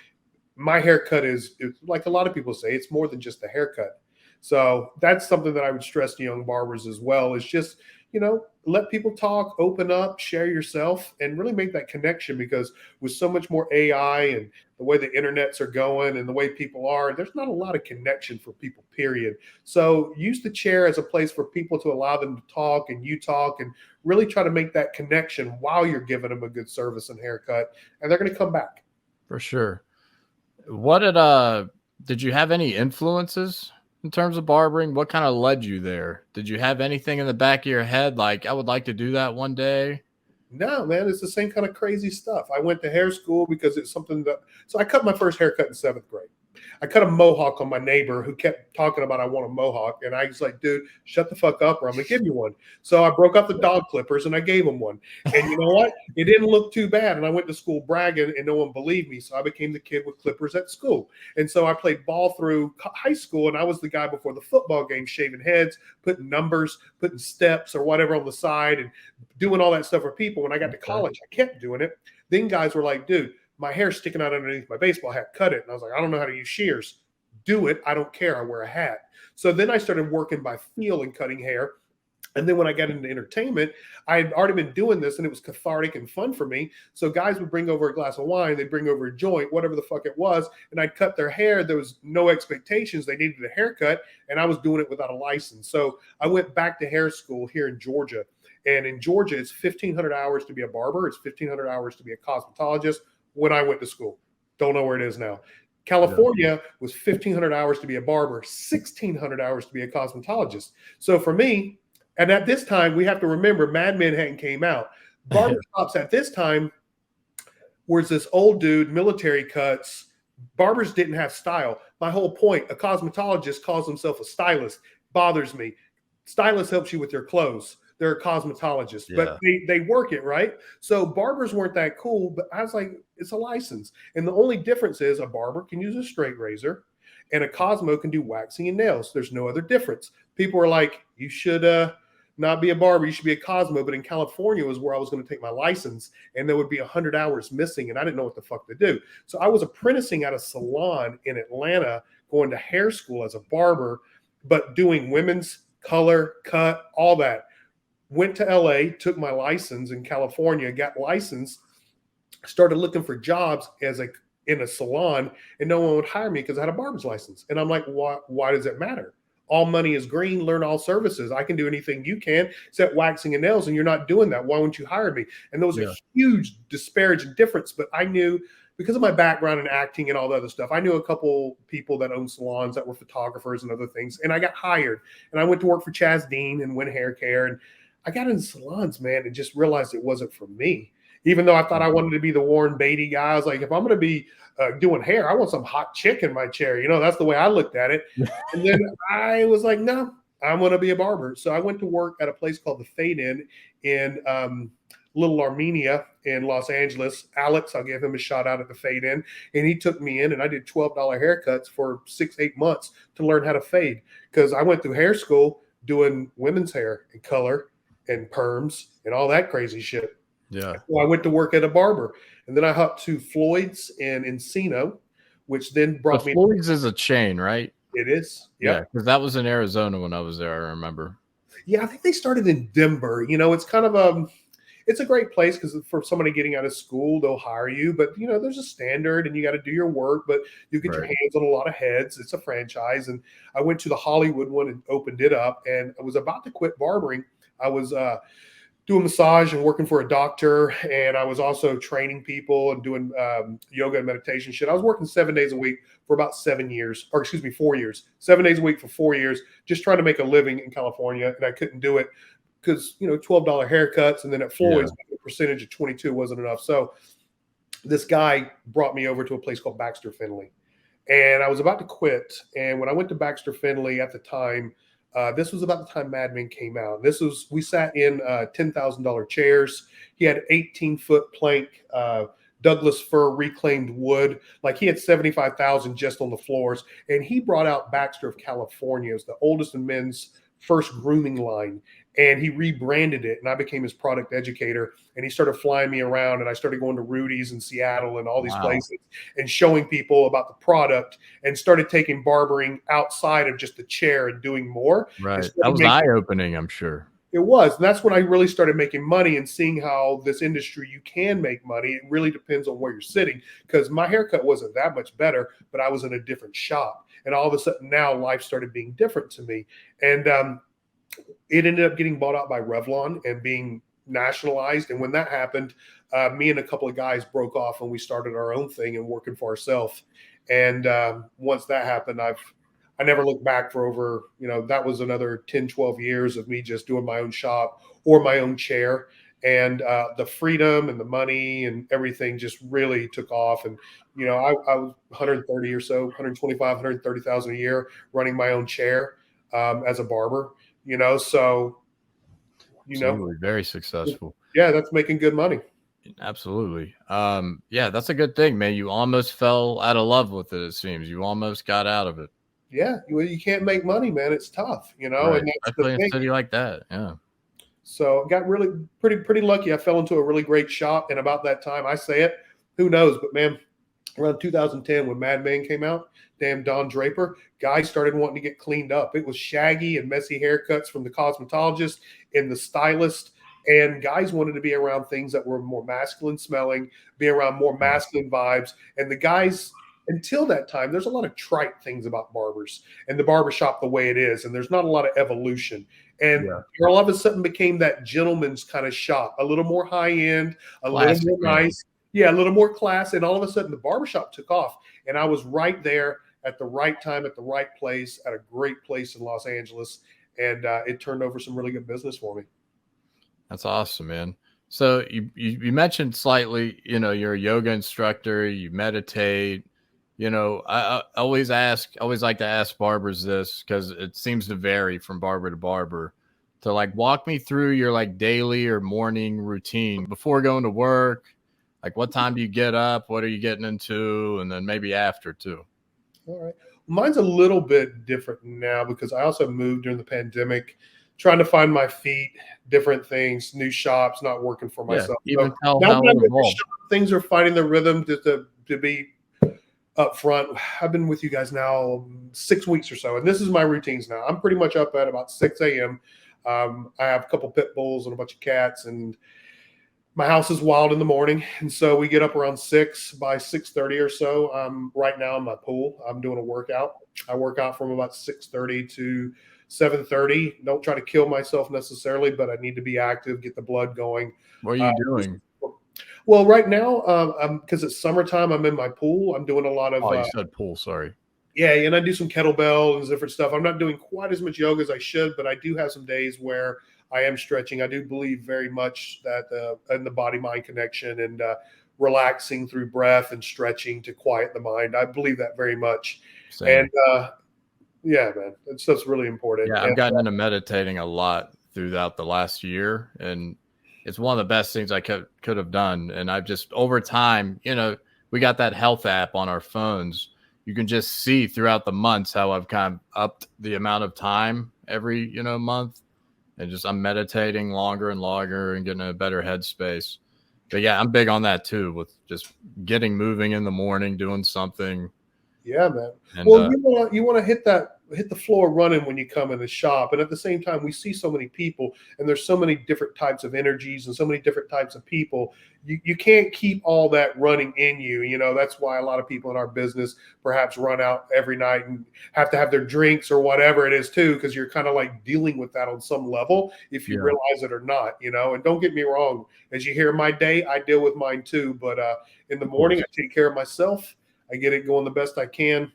my haircut is like a lot of people say, it's more than just a haircut. So that's something that I would stress to young barbers as well, is just, you know, let people talk, open up, share yourself, and really make that connection, because with so much more AI and the way the internets are going and the way people are, there's not a lot of connection for people, period. So use the chair as a place for people to allow them to talk, and you talk, and really try to make that connection while you're giving them a good service and haircut, and they're going to come back. For sure. What did you have any influences in terms of barbering? What kind of led you there? Did you have anything in the back of your head, like, I would like to do that one day? No, man, it's the same kind of crazy stuff. I went to hair school because it's something that, so I cut my first haircut in 7th grade. I cut a mohawk on my neighbor who kept talking about, I want a mohawk. And I was like, dude, shut the fuck up or I'm going to give you one. So I broke out the dog clippers and I gave him one. And you know what? It didn't look too bad. And I went to school bragging and no one believed me. So I became the kid with clippers at school. And so I played ball through high school, and I was the guy before the football game, shaving heads, putting numbers, putting steps or whatever on the side, and doing all that stuff for people. When I got to college, I kept doing it. Then guys were like, dude, my hair's sticking out underneath my baseball hat, cut it. And I was like, I don't know how to use shears. Do it. I don't care. I wear a hat. So then I started working by feel and cutting hair. And then when I got into entertainment, I had already been doing this, and it was cathartic and fun for me. So guys would bring over a glass of wine, they'd bring over a joint, whatever the fuck it was, and I'd cut their hair. There was no expectations. They needed a haircut, and I was doing it without a license. So I went back to hair school here in Georgia. And in Georgia, it's 1,500 hours to be a barber. It's 1,500 hours to be a cosmetologist. When I went to school, don't know where it is now. California was 1,500 hours to be a barber, 1,600 hours to be a cosmetologist. So for me, and at this time, we have to remember Mad Men hadn't came out. Barber shops at this time was this old dude, military cuts. Barbers didn't have style. My whole point, a cosmetologist calls himself a stylist. Bothers me. Stylist helps you with your clothes. They're a cosmetologist, but they work it, right? So barbers weren't that cool, but I was like, it's a license. And the only difference is a barber can use a straight razor and a Cosmo can do waxing and nails. There's no other difference. People are like, you should not be a barber, you should be a Cosmo. But in California was where I was going to take my license, and there would be 100 hours missing, and I didn't know what the fuck to do. So I was apprenticing at a salon in Atlanta, going to hair school as a barber, but doing women's color, cut, all that. Went to LA, took my license in California, got licensed, started looking for jobs in a salon, and no one would hire me because I had a barber's license. And I'm like, why does it matter? All money is green, learn all services. I can do anything you can except waxing and nails, and you're not doing that. Why won't you hire me? And there was a huge disparaging difference, but I knew, because of my background in acting and all the other stuff, I knew a couple people that owned salons that were photographers and other things, and I got hired. And I went to work for Chaz Dean and Win Hair Care, and I got into salons, man, and just realized it wasn't for me. Even though I thought I wanted to be the Warren Beatty guy, I was like, if I'm going to be doing hair, I want some hot chick in my chair. You know, that's the way I looked at it. And then I was like, no, I'm going to be a barber. So I went to work at a place called the Fade Inn in Little Armenia in Los Angeles. Alex, I'll give him a shout out at the Fade Inn. And he took me in, and I did $12 haircuts for 6-8 months to learn how to fade, because I went through hair school doing women's hair and color and perms and all that crazy shit. Yeah. So I went to work at a barber, and then I hopped to Floyd's in Encino, which then brought me. Floyd's is a chain, right? It is. Yep. Yeah, because that was in Arizona when I was there. I remember. Yeah, I think they started in Denver. You know, it's kind of it's a great place because for somebody getting out of school, they'll hire you. But, you know, there's a standard and you got to do your work, but you get your hands on a lot of heads. It's a franchise. And I went to the Hollywood one and opened it up, and I was about to quit barbering. I was doing massage and working for a doctor, and I was also training people and doing yoga and meditation shit. I was working 7 days a week for about 7 years, or excuse me, 4 years. 7 days a week for 4 years, just trying to make a living in California, and I couldn't do it because, you know, $12 haircuts, and then at Floyd's, the percentage of 22 wasn't enough. So this guy brought me over to a place called Baxter Finley, and I was about to quit. And when I went to Baxter Finley at the time, this was about the time Mad Men came out. We sat in $10,000 chairs. He had 18-foot plank, Douglas fir reclaimed wood. Like, he had 75,000 just on the floors. And he brought out Baxter of California as the oldest in men's first grooming line. And he rebranded it, and I became his product educator. And he started flying me around, and I started going to Rudy's in Seattle and all these places and showing people about the product, and started taking barbering outside of just the chair and doing more. Right. That was eye-opening, I'm sure. It was. And that's when I really started making money and seeing how this industry, you can make money. It really depends on where you're sitting, because my haircut wasn't that much better, but I was in a different shop. And all of a sudden now life started being different to me. And it ended up getting bought out by Revlon and being nationalized. And when that happened, me and a couple of guys broke off, and we started our own thing and working for ourselves. And once that happened, I never looked back for over, you know, that was another 10, 12 years of me just doing my own shop or my own chair. And the freedom and the money and everything just really took off. And, you know, I was 130 or so, 125, 130,000 a year running my own chair as a barber, you know, so, you know, very successful. Yeah, that's making good money. Absolutely. Yeah, that's a good thing, man. You almost fell out of love with it, it seems. You almost got out of it. Yeah, you can't make money, man. It's tough, you know. Right. And that's especially in a city like that. Yeah. So I got really pretty lucky. I fell into a really great shop, and about that time, I say it, who knows, but man, around 2010 when Mad Men came out, damn Don Draper, guys started wanting to get cleaned up. It was shaggy and messy haircuts from the cosmetologist and the stylist, and guys wanted to be around things that were more masculine smelling, be around more masculine vibes, and the guys. Until that time, there's a lot of trite things about barbers and the barbershop the way it is, and there's not a lot of evolution. And all of a sudden became that gentleman's kind of shop, a little more high-end, a little more nice. Yeah, a little more class. And all of a sudden the barbershop took off. And I was right there at the right time, at the right place, at a great place in Los Angeles. And it turned over some really good business for me. That's awesome, man. So you mentioned slightly, you know, you're a yoga instructor, you meditate. You know, I always like to ask barbers this, because it seems to vary from barber to barber, to like walk me through your like daily or morning routine before going to work. Like, what time do you get up? What are you getting into? And then maybe after too. All right. Mine's a little bit different now because I also moved during the pandemic, trying to find my feet, different things, new shops, not working for myself. Even so tell how it evolved. Things are finding their rhythm to be up front. I've been with you guys now 6 weeks or so, and this is my routines now. I'm pretty much up at about 6 a.m. I have a couple pit bulls and a bunch of cats, and my house is wild in the morning, and so we get up around 6. By 6:30 or so, I'm right now in my pool. I'm doing a workout. I work out from about 6:30 to 7:30. Don't try to kill myself necessarily, but I need to be active, get the blood going. What are you doing? Well, right now, because it's summertime, I'm in my pool. I'm doing a lot of Oh, you said pool. Sorry. yeah, and I do some kettlebell and different stuff. I'm not doing quite as much yoga as I should, but I do have some days where I am stretching. I do believe very much that in the body-mind connection and relaxing through breath and stretching to quiet the mind. I believe that very much. Same. And yeah, man, that stuff's really important. Yeah, I've gotten into meditating a lot throughout the last year, and it's one of the best things I could have done. And I've just over time, we got that health app on our phones. You can just see throughout the months how I've kind of upped the amount of time every, month. And just I'm meditating longer and longer and getting in a better headspace. But yeah, I'm big on that too, with just getting moving in the morning, doing something. Yeah, man. And, Well, you want to hit the floor running when you come in the shop, and at the same time, we see so many people, and there's so many different types of energies and so many different types of people. You can't keep all that running in you. That's why a lot of people in our business perhaps run out every night and have to have their drinks or whatever it is too, because you're kind of like dealing with that on some level, if you realize it or not. And don't get me wrong, as you hear my day, I deal with mine too. But in the morning, I take care of myself. I get it going the best I can.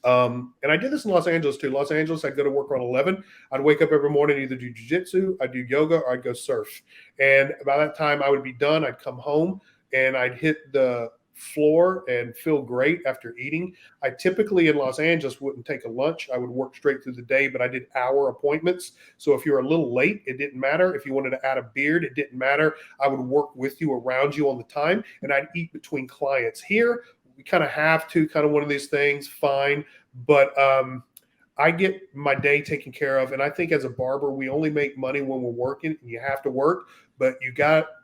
And I did this in Los Angeles too. Los Angeles, I'd go to work around 11. I'd wake up every morning, either do jujitsu, I'd do yoga, or I'd go surf. And by that time I would be done. I'd come home and I'd hit the floor and feel great after eating. I typically in Los Angeles wouldn't take a lunch. I would work straight through the day, but I did hour appointments. So if you're a little late, it didn't matter. If you wanted to add a beard, it didn't matter. I would work with you, around you on the time, and I'd eat between clients. Here, we kind of have to, kind of one of these things, fine. But I get my day taken care of. And I think as a barber, we only make money when we're working, and you have to work, but you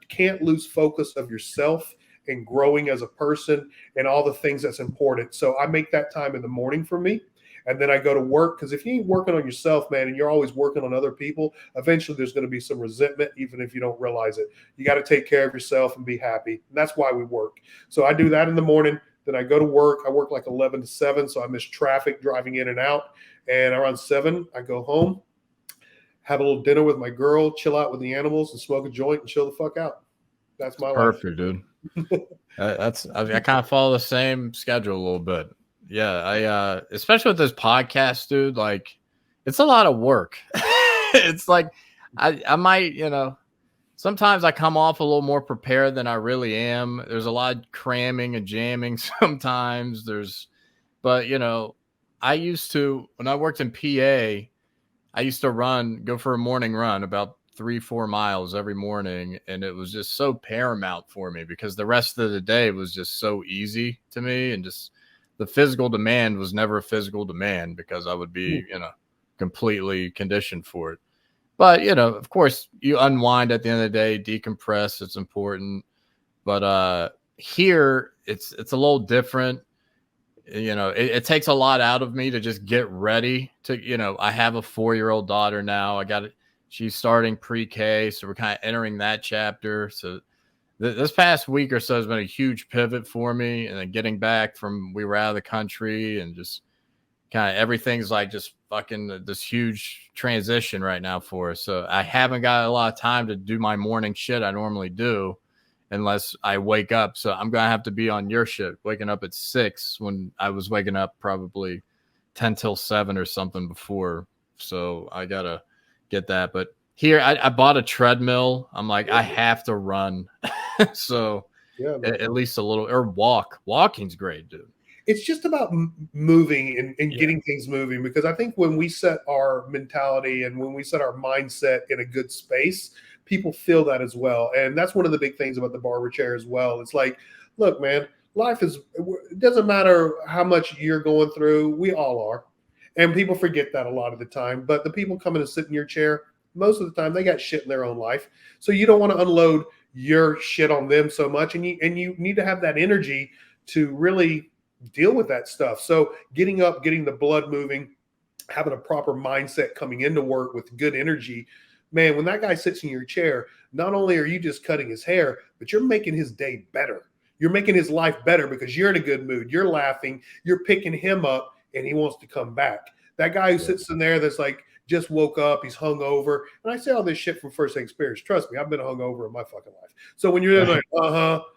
can't lose focus of yourself and growing as a person and all the things that's important. So I make that time in the morning for me. And then I go to work, because if you ain't working on yourself, man, and you're always working on other people, eventually there's going to be some resentment, even if you don't realize it. You got to take care of yourself and be happy. And that's why we work. So I do that in the morning. Then I go to work. I work like 11 to 7, so I miss traffic driving in and out. And around 7, I go home, have a little dinner with my girl, chill out with the animals, and smoke a joint and chill the fuck out. That's my life. Perfect, dude. I kind of follow the same schedule a little bit. Yeah, I especially with this podcast, dude. Like, it's a lot of work. It's like I might, sometimes I come off a little more prepared than I really am. There's a lot of cramming and jamming sometimes. But I used to, when I worked in PA, I used to go for a morning run about 3-4 miles every morning. And it was just so paramount for me because the rest of the day was just so easy to me. And just the physical demand was never a physical demand because I would be, completely conditioned for it. But, of course, you unwind at the end of the day, decompress. It's important. But here, it's a little different. It takes a lot out of me to just get ready to, I have a 4-year-old daughter now. She's starting pre-K, so we're kind of entering that chapter. So this past week or so has been a huge pivot for me. And then getting back we were out of the country and just kind of everything's like just fucking this huge transition right now for us. So I haven't got a lot of time to do my morning shit I normally do unless I wake up. So I'm going to have to be on your shit, waking up at 6 when I was waking up probably 10 till 7 or something before. So I got to get that. But here I bought a treadmill. I'm like, I have to run. So yeah, at least a little, or walk. Walking's great, dude. It's just about moving and getting things moving, because I think when we set our mentality and when we set our mindset in a good space, people feel that as well. And that's one of the big things about the barber chair as well. It's like, look, man, it doesn't matter how much you're going through. We all are. And people forget that a lot of the time. But the people coming to sit in your chair, most of the time, they got shit in their own life. So you don't want to unload your shit on them so much. And you need to have that energy to really deal with that stuff. So getting up, getting the blood moving, having a proper mindset coming into work with good energy man, when that guy sits in your chair, not only are you just cutting his hair, but you're making his day better. You're making his life better because you're in a good mood. You're laughing. You're picking him up, and he wants to come back. That guy who sits in there that's like just woke up, he's hungover. And I say all this shit from first-hand experience. Trust me, I've been hungover in my fucking life. So when you're like, we're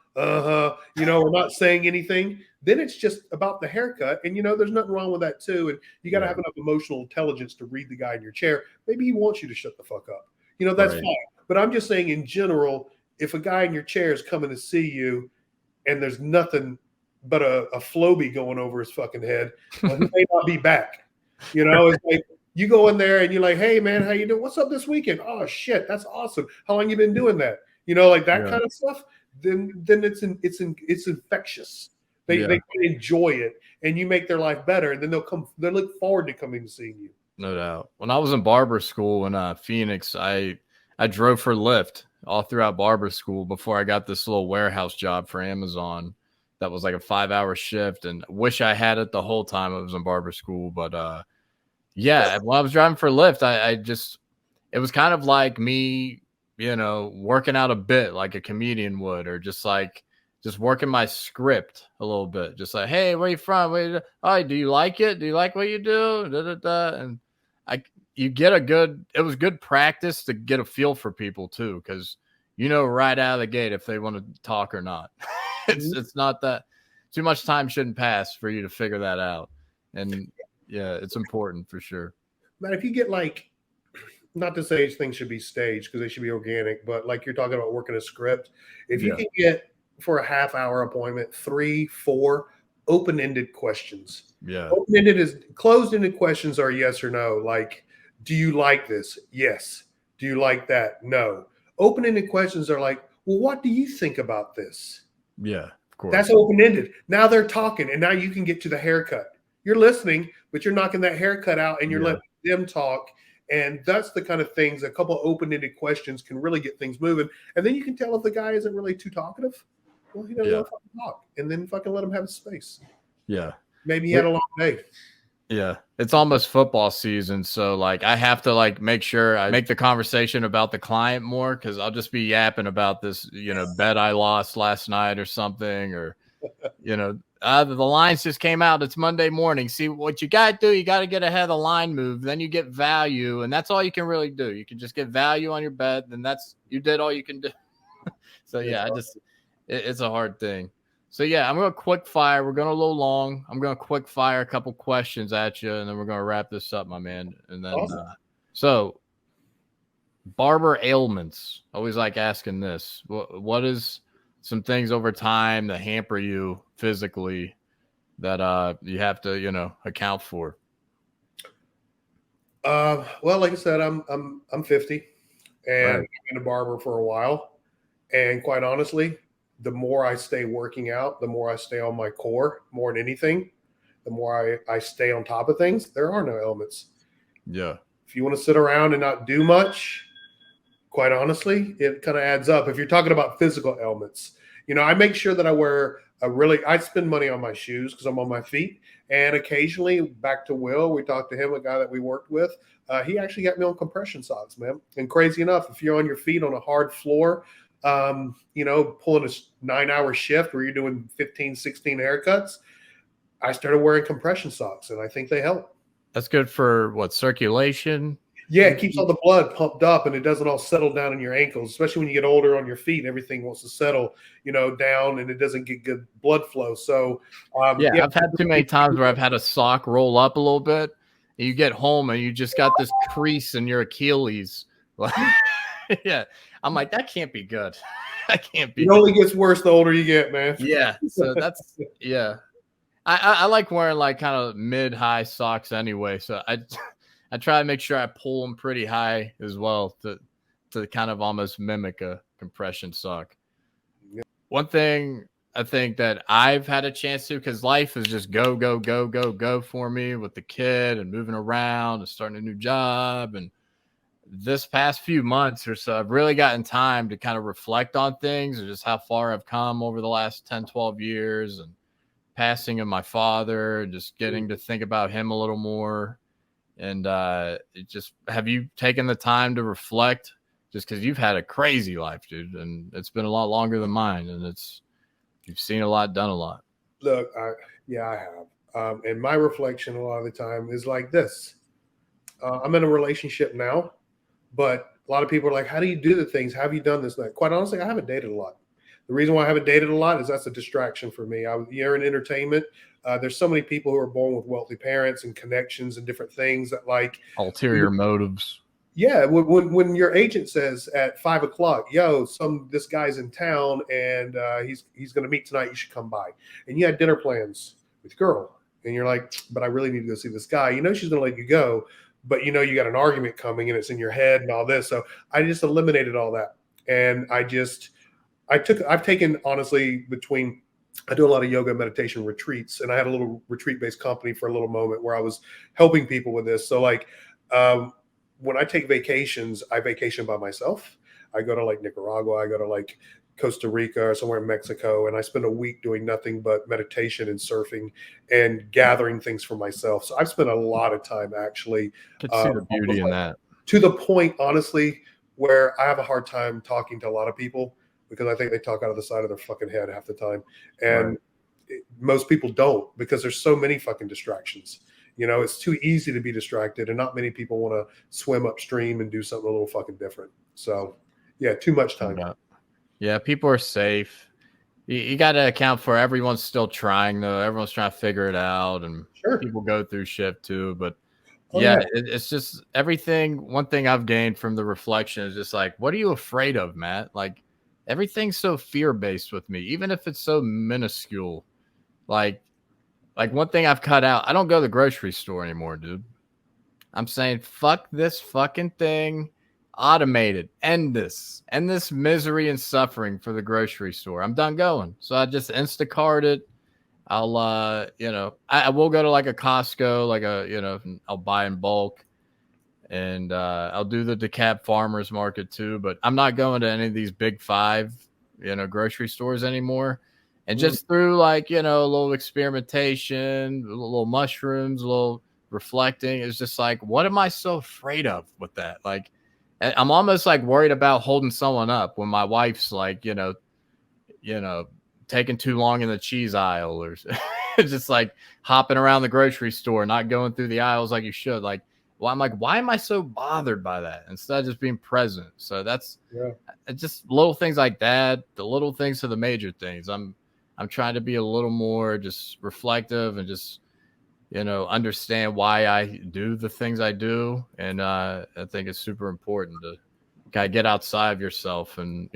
not saying anything, then it's just about the haircut. And, there's nothing wrong with that too. And you got to have enough emotional intelligence to read the guy in your chair. Maybe he wants you to shut the fuck up. That's fine. But I'm just saying in general, if a guy in your chair is coming to see you and there's nothing but a Floby going over his fucking head, well, he may not be back. It's like you go in there and you're like, hey man, how you doing? What's up this weekend? Oh shit, that's awesome. How long you been doing that? Like that kind of stuff. Then it's infectious. They enjoy it, and you make their life better, and then they'll look forward to coming to seeing you. No doubt. When I was in barber school in Phoenix, I drove for Lyft all throughout barber school before I got this little warehouse job for Amazon. That was like a 5-hour shift, and I wish I had it the whole time I was in barber school. But when I was driving for Lyft, it was kind of like me, working out a bit like a comedian would, or just working my script a little bit. Just like, hey, where you from? Do you like it? Do you like what you do? And it was good practice to get a feel for people too, because right out of the gate if they want to talk or not. It's not that too much time shouldn't pass for you to figure that out. And yeah, it's important for sure. Man, if you get not to say things should be staged because they should be organic, but like you're talking about working a script, if you can get for a half-hour appointment 3-4 open-ended questions. Yeah. Closed-ended questions are yes or no. Like, do you like this? Yes. Do you like that? No. Open-ended questions are like, well, what do you think about this? Yeah, of course. That's open-ended. Now they're talking, and now you can get to the haircut. You're listening, but you're knocking that haircut out, and you're letting them talk. And that's the kind of things, a couple of open-ended questions can really get things moving. And then you can tell if the guy isn't really too talkative. Well, he doesn't want to fucking talk. And then fucking let him have his space. Yeah. Maybe he had a long day. Yeah. It's almost football season. So I have to make sure I make the conversation about the client more, because I'll just be yapping about this, bet I lost last night or something, or, the lines just came out. It's Monday morning. See what you got to do. You got to get ahead of the line move. Then you get value. And that's all you can really do. You can just get value on your bet. Then you did all you can do. So it's a hard thing. So I'm going to quick fire. We're going a little long. I'm going to quick fire a couple questions at you, and then we're going to wrap this up, my man. And then, so Barber Ailments. Always like asking this. What is some things over time that hamper you physically that you have to account for? Well, like I said, I'm 50, and I've been a barber for a while, and quite honestly, the more I stay working out, the more I stay on my core, more than anything, the more I stay on top of things. There are no ailments. Yeah. If you want to sit around and not do much, quite honestly, it kind of adds up. If you're talking about physical ailments, I make sure that I wear I spend money on my shoes because I'm on my feet. And occasionally, back to Will, we talked to him, a guy that we worked with. He actually got me on compression socks, man. And crazy enough, if you're on your feet on a hard floor, pulling a 9-hour shift where you're doing 15, 16 haircuts, I started wearing compression socks, and I think they help. That's good for circulation? Yeah, it keeps all the blood pumped up, and it doesn't all settle down in your ankles, especially when you get older on your feet. Everything wants to settle, down, and it doesn't get good blood flow. So, I've had too many times where I've had a sock roll up a little bit, and you get home, and you just got this crease in your Achilles. Yeah. I'm like, that can't be good. That can't be. It only gets worse the older you get, man. Yeah. So that's, I like wearing kind of mid-high socks anyway. So I try to make sure I pull them pretty high as well to kind of almost mimic a compression sock. Yeah. One thing I think that I've had a chance to, because life is just go, go, go, go, go for me with the kid and moving around and starting a new job. And this past few months or so, I've really gotten time to kind of reflect on things and just how far I've come over the last 10, 12 years, and passing of my father, and just getting to think about him a little more. And have you taken the time to reflect? Just because you've had a crazy life, dude, and it's been a lot longer than mine, and you've seen a lot, done a lot. Look, I have. And my reflection a lot of the time is like this. I'm in a relationship now, but a lot of people are like, how do you do the things? Have you done this? Like, quite honestly, I haven't dated a lot. The reason why I haven't dated a lot is that's a distraction for me. You're in entertainment. There's so many people who are born with wealthy parents and connections and different things that like ulterior motives. Yeah, when your agent says at 5 o'clock, yo, this guy's in town and he's going to meet tonight, you should come by. And you had dinner plans with your girl, and you're like, but I really need to go see this guy. You know she's going to let you go, but you know you got an argument coming and it's in your head and all this. So I just eliminated all that, and I've taken honestly I do a lot of yoga and meditation retreats, and I had a little retreat-based company for a little moment where I was helping people with this. So like. When I take vacations, I vacation by myself. I go to like Nicaragua, I go to like Costa Rica or somewhere in Mexico, and I spend a week doing nothing but meditation and surfing and gathering things for myself. So I've spent a lot of time actually. Could see the beauty in that. To the point, honestly, where I have a hard time talking to a lot of people because I think they talk out of the side of their fucking head half the time. And most people don't, because there's so many fucking distractions. You know, it's too easy to be distracted, and not many people want to swim upstream and do something a little fucking different. So, yeah, too much time. Yeah, people are safe. You got to account for everyone's still trying, though. Everyone's trying to figure it out, and people go through shit too. But it's just everything. One thing I've gained from the reflection is just like, what are you afraid of, Matt? Like, everything's so fear-based with me, even if it's so minuscule. Like one thing I've cut out, I don't go to the grocery store anymore, dude. I'm saying, fuck this fucking thing. Automate it. End this misery and suffering for the grocery store. I'm done going. So I just Instacart it. I'll, I will go to like a Costco, I'll buy in bulk, and I'll do the DeKalb Farmers Market too. But I'm not going to any of these big five, grocery stores anymore. And just through a little experimentation, a little mushrooms, a little reflecting, it's just like, what am I so afraid of with that? Like, I'm almost like worried about holding someone up when my wife's like, taking too long in the cheese aisle, or just like hopping around the grocery store, not going through the aisles like you should. Like, well, I'm like, why am I so bothered by that instead of just being present? So that's just little things like that, the little things to the major things. I'm trying to be a little more just reflective and just, understand why I do the things I do. And I think it's super important to kind of get outside of yourself and,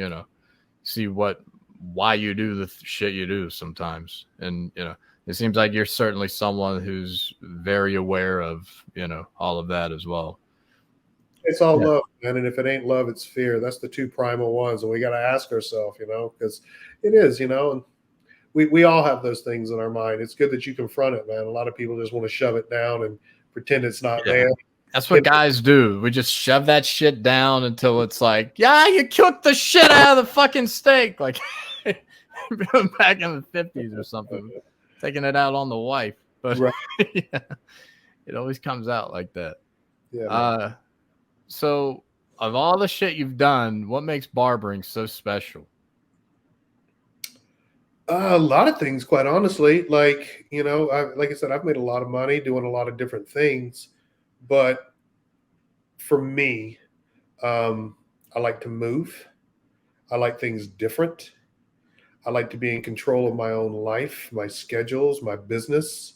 see why you do the shit you do sometimes. And, it seems like you're certainly someone who's very aware of, all of that as well. It's all love, man. And if it ain't love, it's fear. That's the two primal ones. And we got to ask ourselves, because it is, and we all have those things in our mind. It's good that you confront it, man. A lot of people just want to shove it down and pretend it's not there. That's what guys do. We just shove that shit down until it's like, yeah, you cooked the shit out of the fucking steak. Like back in the 50s or something, taking it out on the wife. But it always comes out like that. Yeah. So of all the shit you've done, what makes barbering so special? A lot of things, quite honestly. Like, like I said, I've made a lot of money doing a lot of different things. But for me, I like to move. I like things different. I like to be in control of my own life, my schedules, my business.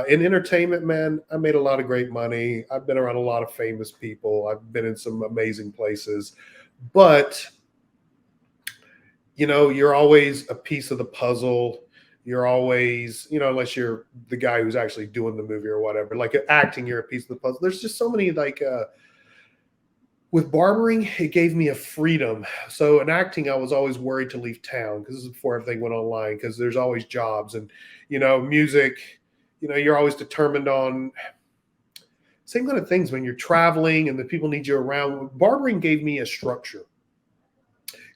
In entertainment, man, I made a lot of great money. I've been around a lot of famous people. I've been in some amazing places. But you're always a piece of the puzzle. You're always, unless you're the guy who's actually doing the movie or whatever, like acting, you're a piece of the puzzle. There's just so many, with barbering, it gave me a freedom. So in acting, I was always worried to leave town, because this is before everything went online, because there's always jobs. And, music, you're always determined on same kind of things when you're traveling and the people need you around. Barbering gave me a structure.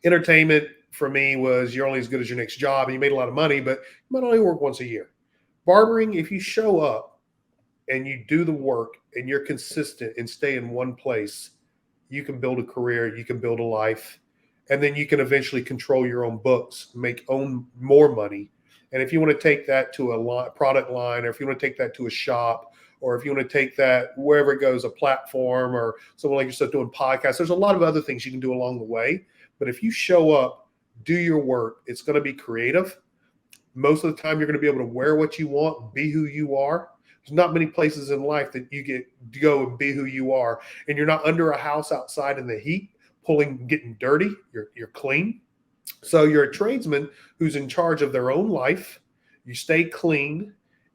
Entertainment, for me, was you're only as good as your next job, and you made a lot of money, but you might only work once a year. Barbering, if you show up and you do the work and you're consistent and stay in one place, you can build a career, you can build a life, and then you can eventually control your own books, own more money. And if you want to take that to a product line, or if you want to take that to a shop, or if you want to take that wherever it goes, a platform, or someone like yourself doing podcasts, there's a lot of other things you can do along the way. But if you show up, do your work, it's going to be creative. Most of the time, you're going to be able to wear what you want, be who you are. There's not many places in life that you get to go and be who you are, and you're not under a house outside in the heat, getting dirty. You're clean. So you're a tradesman who's in charge of their own life. You stay clean,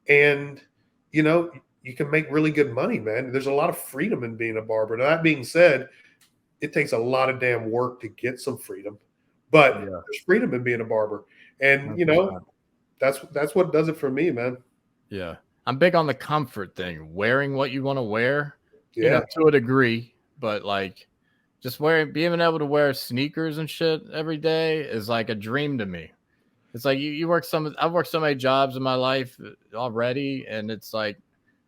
and you can make really good money, man. There's a lot of freedom in being a barber. Now, that being said, it takes a lot of damn work to get some freedom, but there's freedom in being a barber, and that's what does it for me, man. Yeah. I'm big on the comfort thing, wearing what you want to wear, to a degree, but like just being able to wear sneakers and shit every day is like a dream to me. It's like I've worked so many jobs in my life already, and it's like,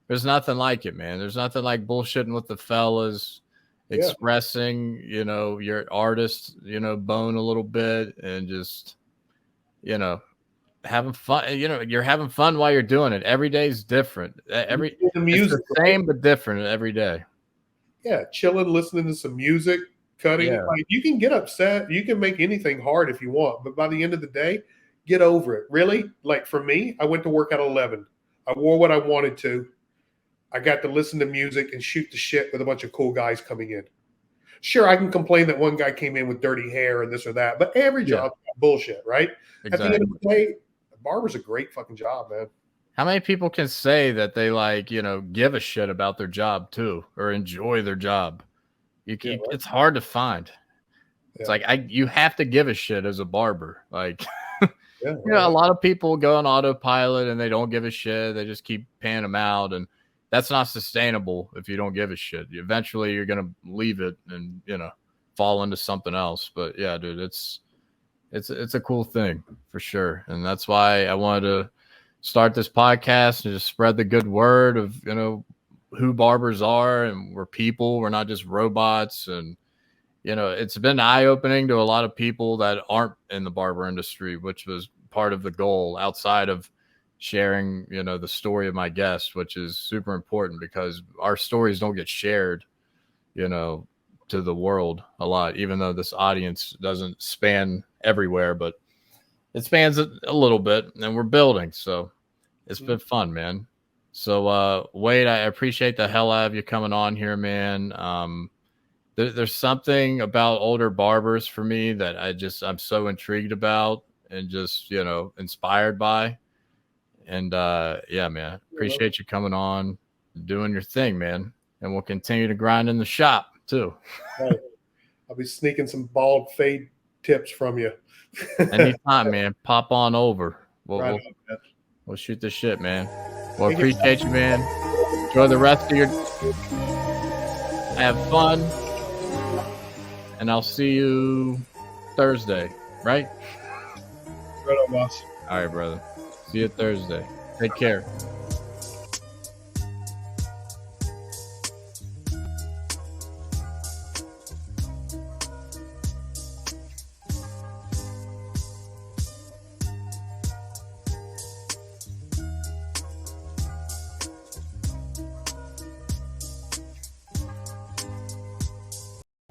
there's nothing like it, man. There's nothing like bullshitting with the fellas, expressing, your artist, bone a little bit, and just, having fun. You're having fun while you're doing it. Every day is different. It's the same but different every day. Yeah, chilling, listening to some music, cutting. Yeah. Like, you can get upset. You can make anything hard if you want, but by the end of the day, get over it. Really, like for me, I went to work at 11. I wore what I wanted to. I got to listen to music and shoot the shit with a bunch of cool guys coming in. Sure, I can complain that one guy came in with dirty hair and this or that, but every job's bullshit, right? Exactly. At the end of the day, barber's a great fucking job, man. How many people can say that they give a shit about their job too, or enjoy their job? It's hard to find. It's like you have to give a shit as a barber. Like, a lot of people go on autopilot and they don't give a shit. They just keep paying them out, and that's not sustainable if you don't give a shit. Eventually, you're gonna leave it and fall into something else. But yeah, dude, it's a cool thing for sure, and that's why I wanted to start this podcast and just spread the good word of who barbers are, and we're people. We're not just robots. And it's been eye-opening to a lot of people that aren't in the barber industry, which was part of the goal outside of sharing the story of my guest, which is super important because our stories don't get shared to the world a lot, even though this audience doesn't span everywhere, but it spans a little bit, and we're building. So it's been fun, man. So Wade, I appreciate the hell out of you coming on here, man. There's something about older barbers for me that I'm so intrigued about and just inspired by. And man, appreciate you coming on, doing your thing, man. And we'll continue to grind in the shop too. Right. I'll be sneaking some bald fade tips from you. Anytime, man. Pop on over. We'll shoot the shit, man. Well, appreciate you, man. Enjoy the rest of your. Have fun, and I'll see you Thursday, right? Right on, boss. All right, brother. See you Thursday. Take care.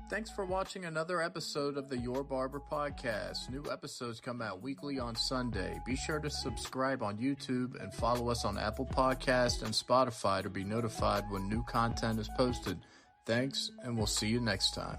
Thanks for watching another episode of the Your Barber Podcast. New episodes come out weekly on Sunday. Be sure to subscribe on YouTube and follow us on Apple Podcasts and Spotify to be notified when new content is posted. Thanks, and we'll see you next time.